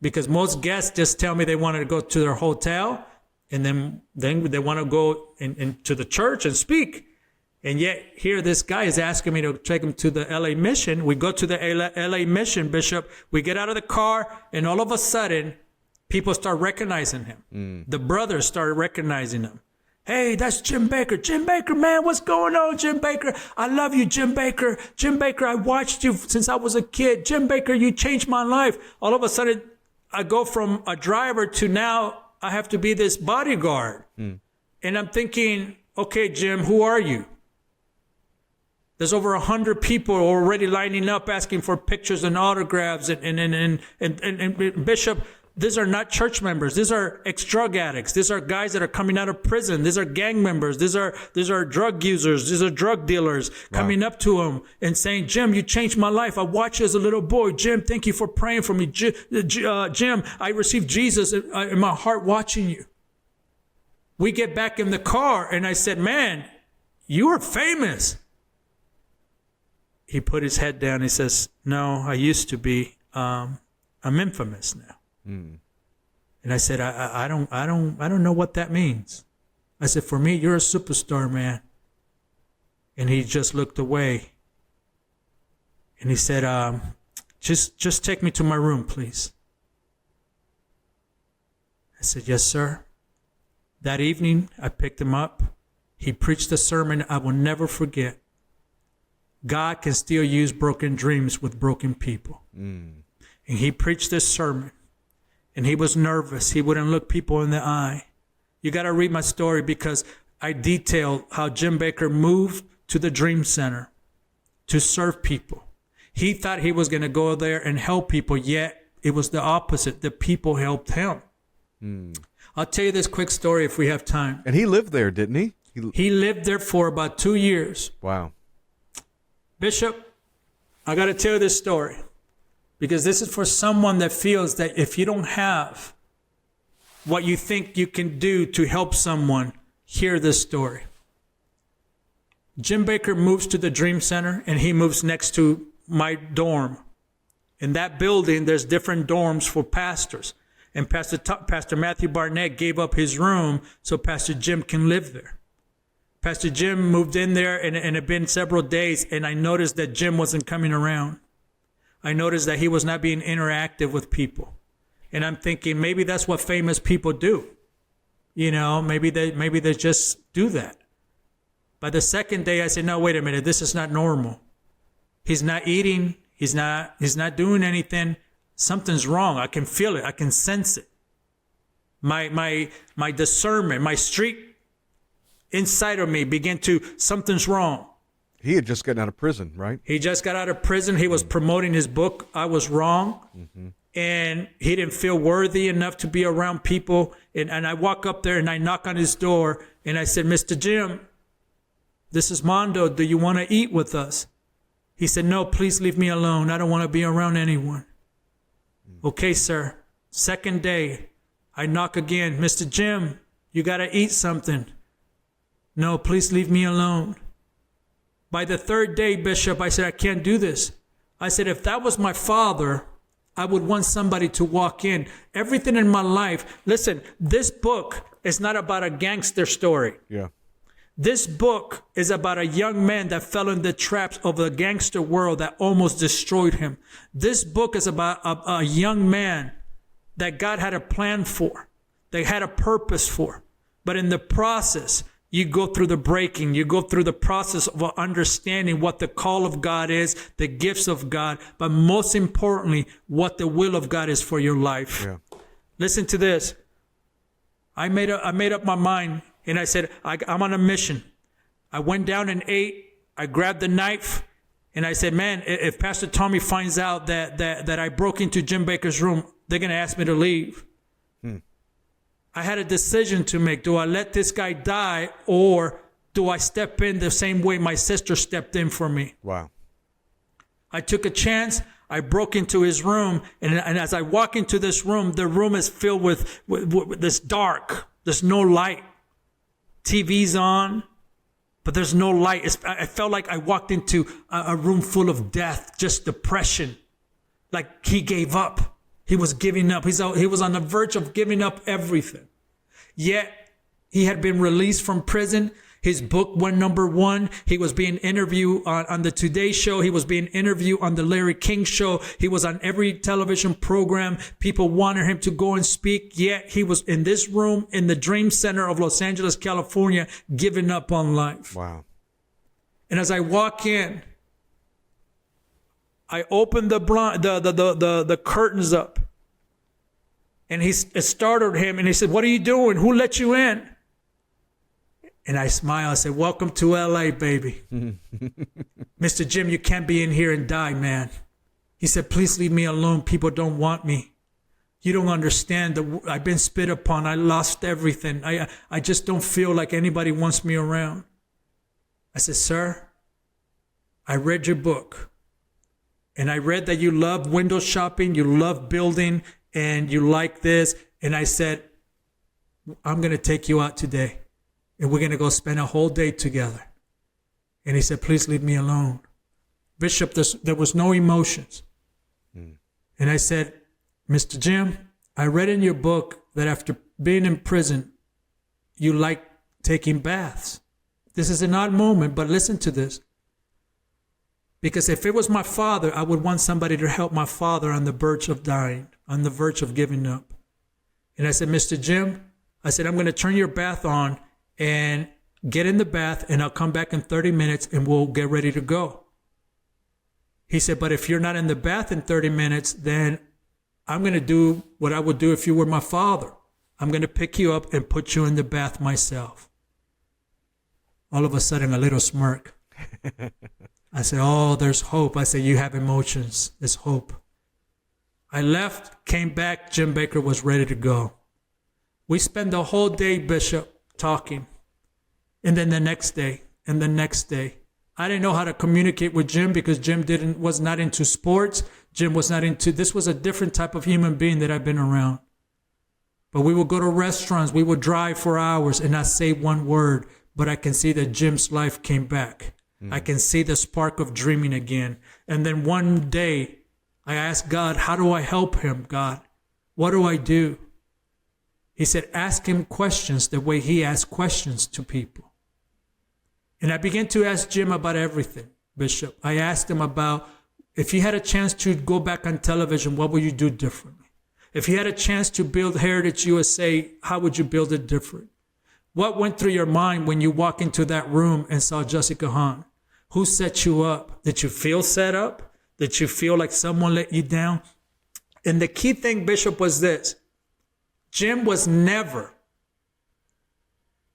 Because most guests just tell me they wanted to go to their hotel and then they want to go into the church and speak. And yet here this guy is asking me to take him to the LA mission. We go to the LA mission, Bishop. We get out of the car and all of a sudden, people start recognizing him. The brothers started recognizing him. Hey, that's Jim Bakker. Jim Bakker, man, what's going on, Jim Bakker? I love you, Jim Bakker. Jim Bakker, I watched you since I was a kid. Jim Bakker, you changed my life. All of a sudden, I go from a driver to now I have to be this bodyguard. And I'm thinking, okay, Jim, who are you? There's over 100 people already lining up asking for pictures and autographs. And Bishop, these are not church members. These are ex-drug addicts. These are guys that are coming out of prison. These are gang members. These are drug users. These are drug dealers coming up to him and saying, Jim, you changed my life. I watched you as a little boy. Jim, thank you for praying for me. Jim, I received Jesus in my heart watching you. We get back in the car and I said, man, you are famous. He put his head down. He says, no, I used to be. I'm infamous now. And I said, I don't know what that means. I said, for me, you're a superstar, man. And he just looked away. And he said, just take me to my room, please. I said, yes, sir. That evening, I picked him up. He preached a sermon I will never forget. God can still use broken dreams with broken people. And he preached this sermon. And he was nervous. He wouldn't look people in the eye. You got to read my story because I detail how Jim Bakker moved to the Dream Center to serve people. He thought he was going to go there and help people, yet it was the opposite. The people helped him. I'll tell you this quick story if we have time. And he lived there, didn't he? He lived there for about 2 years. Wow. Bishop, I got to tell you this story because this is for someone that feels that if you don't have what you think you can do to help someone, hear this story. Jim Bakker moves to the Dream Center and he moves next to my dorm. In that building, there's different dorms for pastors. And Pastor Matthew Barnett gave up his room so Pastor Jim can live there. Pastor Jim moved in there and it had been several days and I noticed that Jim wasn't coming around. I noticed that he was not being interactive with people. And I'm thinking maybe that's what famous people do. You know, maybe they just do that. By the second day I said, no, wait a minute, this is not normal. He's not eating, he's not doing anything. Something's wrong. I can feel it. I can sense it. My discernment, my street inside of me began to, something's wrong. He had just gotten out of prison, right? He just got out of prison. He was promoting his book, I Was Wrong. And he didn't feel worthy enough to be around people. And I walk up there and I knock on his door and I said, Mr. Jim, this is Mondo. Do you want to eat with us? He said, no, please leave me alone. I don't want to be around anyone. Okay, sir. Second day, I knock again. Mr. Jim, you got to eat something. No, please leave me alone. By the third day, Bishop, I said, I can't do this. I said, if that was my father, I would want somebody to walk in. Everything in my life. Listen, this book is not about a gangster story. Yeah. This book is about a young man that fell in the traps of the gangster world that almost destroyed him. This book is about a young man that God had a plan for, that had a purpose for. But in the process, you go through the breaking, you go through the process of understanding what the call of God is, the gifts of God, but most importantly, what the will of God is for your life. Yeah. Listen to this. I made up my mind. And I said, I'm on a mission. I went down and ate. I grabbed the knife. And I said, man, if Pastor Tommy finds out that I broke into Jim Bakker's room, they're going to ask me to leave. I had a decision to make. Do I let this guy die or do I step in the same way my sister stepped in for me? Wow. I took a chance. I broke into his room. And as I walk into this room, the room is filled with this dark. There's no light. TV's on, but there's no light. I felt like I walked into a room full of death, just depression. Like he gave up. He was giving up. He was on the verge of giving up everything. Yet he had been released from prison. His book went #1. He was being interviewed on the Today Show. He was being interviewed on the Larry King Show. He was on every television program. People wanted him to go and speak. Yet he was in this room in the Dream Center of Los Angeles, California, giving up on life. Wow. And as I walk in, I open the curtains up. And it startled him. And he said, what are you doing? Who let you in? And I smiled. I said, welcome to LA, baby. Mr. Jim, you can't be in here and die, man. He said, please leave me alone. People don't want me. You don't understand. I've been spit upon. I lost everything. I just don't feel like anybody wants me around. I said, sir, I read your book. And I read that you love window shopping, you love building, and you like this. And I said, I'm going to take you out today. And we're going to go spend a whole day together. And he said, please leave me alone. Bishop, there was no emotions. And I said, Mr. Jim, I read in your book that after being in prison, you like taking baths. This is an odd moment, but listen to this. Because if it was my father, I would want somebody to help my father on the verge of dying, on the verge of giving up. And I said, Mr. Jim, I said, I'm going to turn your bath on and get in the bath, and I'll come back in 30 minutes and we'll get ready to go. He said, but if you're not in the bath in 30 minutes, then I'm going to do what I would do if you were my father. I'm going to pick you up and put you in the bath myself. All of a sudden, a little smirk. I said, oh, there's hope. I said, you have emotions. There's hope. I left, came back. Jim Bakker was ready to go. We spent the whole day, Bishop, talking. And then the next day, and the next day. I didn't know how to communicate with Jim because Jim was not into sports. Jim was not into, this was a different type of human being that I've been around. But we would go to restaurants, we would drive for hours and not say one word, but I can see that Jim's life came back. I can see the spark of dreaming again. And then one day I asked God, how do I help him, God? What do I do? He said, ask him questions the way he asks questions to people. And I began to ask Jim about everything, Bishop. I asked him about, if you had a chance to go back on television, what would you do differently? If you had a chance to build Heritage USA, how would you build it different? What went through your mind when you walked into that room and saw Jessica Hahn? Who set you up? Did you feel set up? Did you feel like someone let you down? And the key thing, Bishop, was this. Jim was never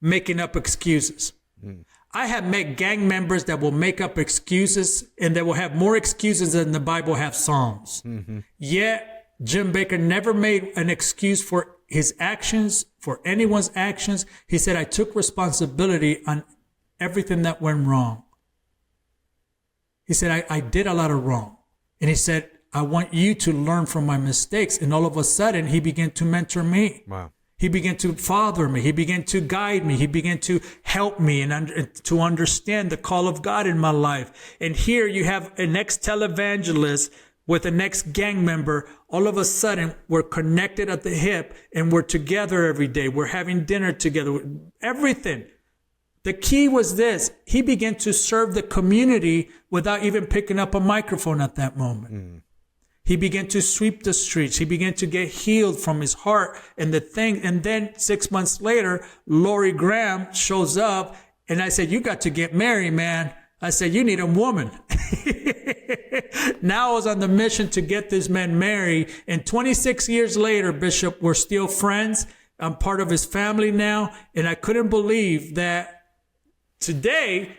making up excuses. I have met gang members that will make up excuses, and they will have more excuses than the Bible have Psalms. Yet, Jim Bakker never made an excuse for his actions, for anyone's actions. He said, I took responsibility on everything that went wrong. He said, I did a lot of wrong. And he said, I want you to learn from my mistakes. And all of a sudden, he began to mentor me. Wow. He began to father me. He began to guide me. He began to help me and to understand the call of God in my life. And here you have an ex-televangelist with an ex-gang member. All of a sudden, we're connected at the hip and we're together every day. We're having dinner together. Everything. The key was this. He began to serve the community without even picking up a microphone at that moment. He began to sweep the streets. He began to get healed from his heart and the thing. And then 6 months later, Lori Graham shows up. And I said, you got to get married, man. I said, you need a woman. Now I was on the mission to get this man married. And 26 years later, Bishop, we're still friends. I'm part of his family now. And I couldn't believe that today,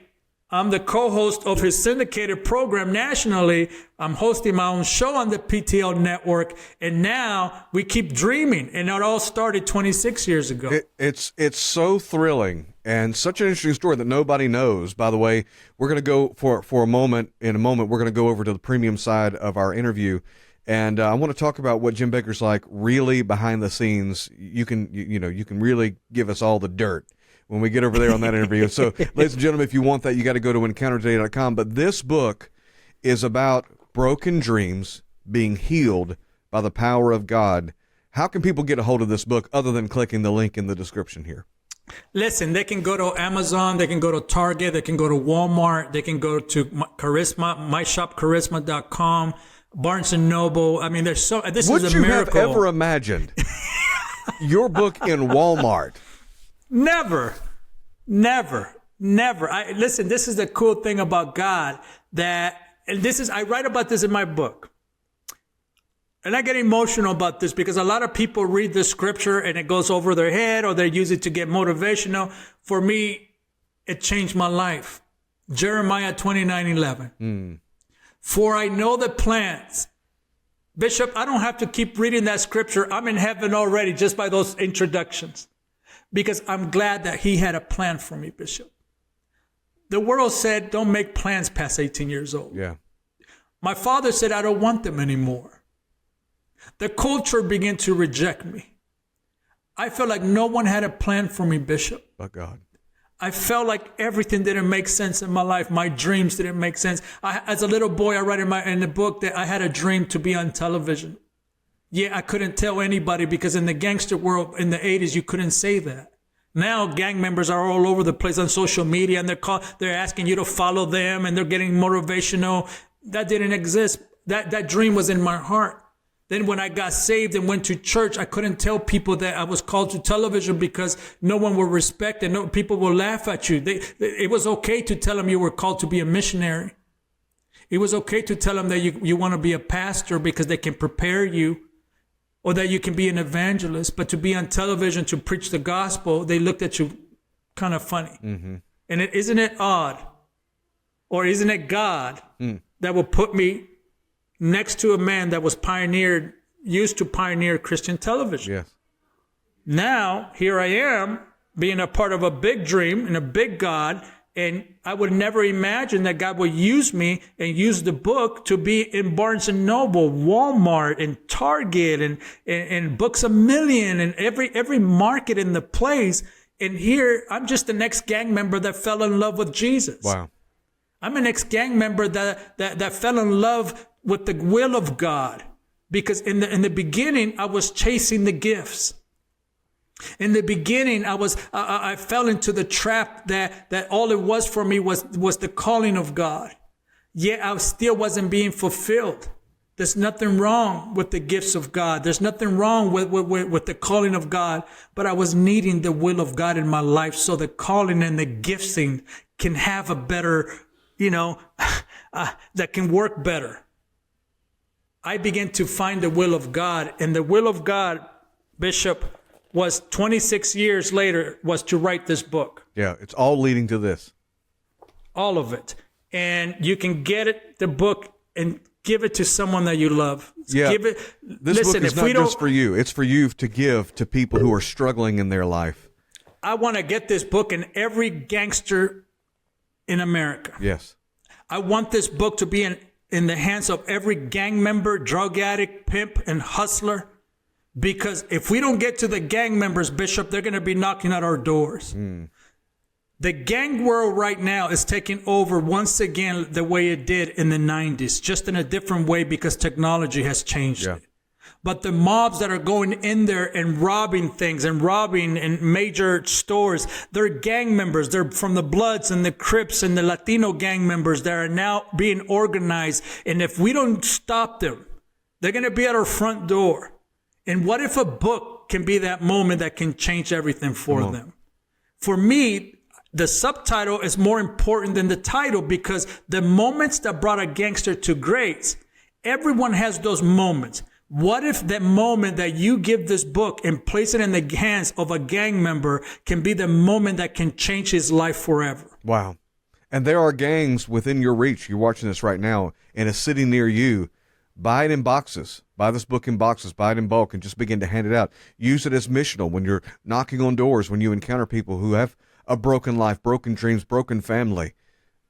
I'm the co-host of his syndicated program nationally. I'm hosting my own show on the PTL network. And now we keep dreaming. And it all started 26 years ago. It's so thrilling and such an interesting story that nobody knows. By the way, we're going to go for a moment. In a moment, we're going to go over to the premium side of our interview. And I want to talk about what Jim Bakker's like really behind the scenes. You can really give us all the dirt when we get over there on that interview. So, ladies and gentlemen, if you want that, you got to go to encountertoday.com. But this book is about broken dreams being healed by the power of God. How can people get a hold of this book other than clicking the link in the description here? Listen, they can go to Amazon, they can go to Target, they can go to Walmart, they can go to Charisma, myshopcharisma.com, Barnes & Noble. I mean, there's so, this Would is a miracle. Would you have ever imagined your book in Walmart? Never. Listen, this is the cool thing about God I write about this in my book. And I get emotional about this because a lot of people read the scripture and it goes over their head or they use it to get motivational. For me, it changed my life. Jeremiah 29:11. For I know the plans Bishop, I don't have to keep reading that scripture. I'm in heaven already just by those introductions, because I'm glad that he had a plan for me, Bishop. The world said, don't make plans past 18 years old. Yeah. My father said, I don't want them anymore. The culture began to reject me. I felt like no one had a plan for me, Bishop. But God. I felt like everything didn't make sense in my life. My dreams didn't make sense. As a little boy, I write in the book that I had a dream to be on television. Yeah, I couldn't tell anybody because in the gangster world in the 80s, you couldn't say that. Now gang members are all over the place on social media, and they're asking you to follow them, and they're getting motivational. That didn't exist. That dream was in my heart. Then when I got saved and went to church, I couldn't tell people that I was called to television because no one will respect it. No, people will laugh at you. It was okay to tell them you were called to be a missionary. It was okay to tell them that you want to be a pastor because they can prepare you, or that you can be an evangelist. But to be on television to preach the gospel, they looked at you kind of funny. Mm-hmm. And isn't it odd, or isn't it God that will put me next to a man that was used to pioneer Christian television? Yes. Now, here I am being a part of a big dream and a big God, and I would never imagine that God would use me and use the book to be in Barnes & Noble, Walmart, and Target, and Books A Million, and every market in the place. And here, I'm just the next gang member that fell in love with Jesus. Wow. I'm an ex-gang member that fell in love with the will of God, because in the beginning I was chasing the gifts. In the beginning I fell into the trap that all it was for me was the calling of God. Yet I still wasn't being fulfilled. There's nothing wrong with the gifts of God. There's nothing wrong with the calling of God, but I was needing the will of God in my life so the calling and the gifting can have a better, that can work better. I began to find the will of God, and the will of God, Bishop, was 26 years later, was to write this book. Yeah, it's all leading to this. All of it. And you can get it, the book, and give it to someone that you love. Yeah. Give it. This book is not just for you. It's for you to give to people who are struggling in their life. I want to get this book in every gangster in America. Yes. I want this book to be in the hands of every gang member, drug addict, pimp, and hustler. Because if we don't get to the gang members, Bishop, they're going to be knocking at our doors. The gang world right now is taking over once again the way it did in the 90s, just in a different way because technology has changed it. But the mobs that are going in there and robbing things and robbing in major stores, they're gang members. They're from the Bloods and the Crips and the Latino gang members that are now being organized. And if we don't stop them, they're going to be at our front door. And what if a book can be that moment that can change everything for them? For me, the subtitle is more important than the title, because the moments that brought a gangster to grace, everyone has those moments. What if that moment that you give this book and place it in the hands of a gang member can be the moment that can change his life forever? Wow. And there are gangs within your reach. You're watching this right now in a city near you. Buy it in boxes. Buy this book in boxes. Buy it in bulk and just begin to hand it out. Use it as missional when you're knocking on doors, when you encounter people who have a broken life, broken dreams, broken family.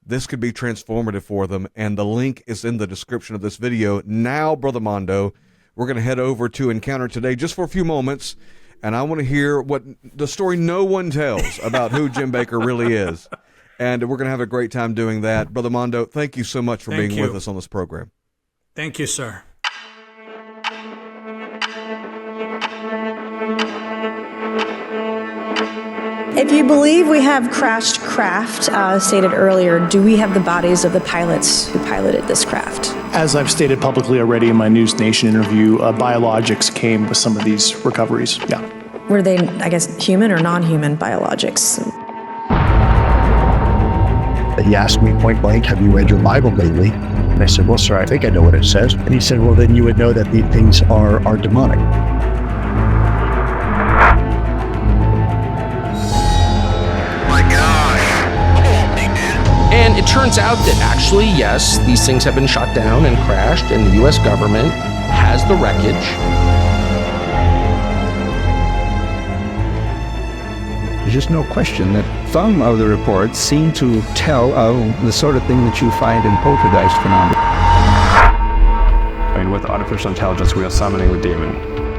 This could be transformative for them, and the link is in the description of this video. Now, Brother Mondo, we're going to head over to Encounter Today just for a few moments, and I want to hear what the story no one tells about who Jim Bakker really is. And we're going to have a great time doing that. Brother Mondo, thank you so much for being with us on this program. Thank you, sir. If you believe we have crashed craft, stated earlier, do we have the bodies of the pilots who piloted this craft? As I've stated publicly already in my News Nation interview, biologics came with some of these recoveries, yeah. Were they, I guess, human or non-human biologics? He asked me point blank, have you read your Bible lately? And I said, well, sir, I think I know what it says. And he said, well, then you would know that these things are demonic. And it turns out that actually, yes, these things have been shot down and crashed, and the U.S. government has the wreckage. There's just no question that some of the reports seem to tell of the sort of thing that you find in poltergeist phenomena. I mean, with artificial intelligence, we are summoning the demon.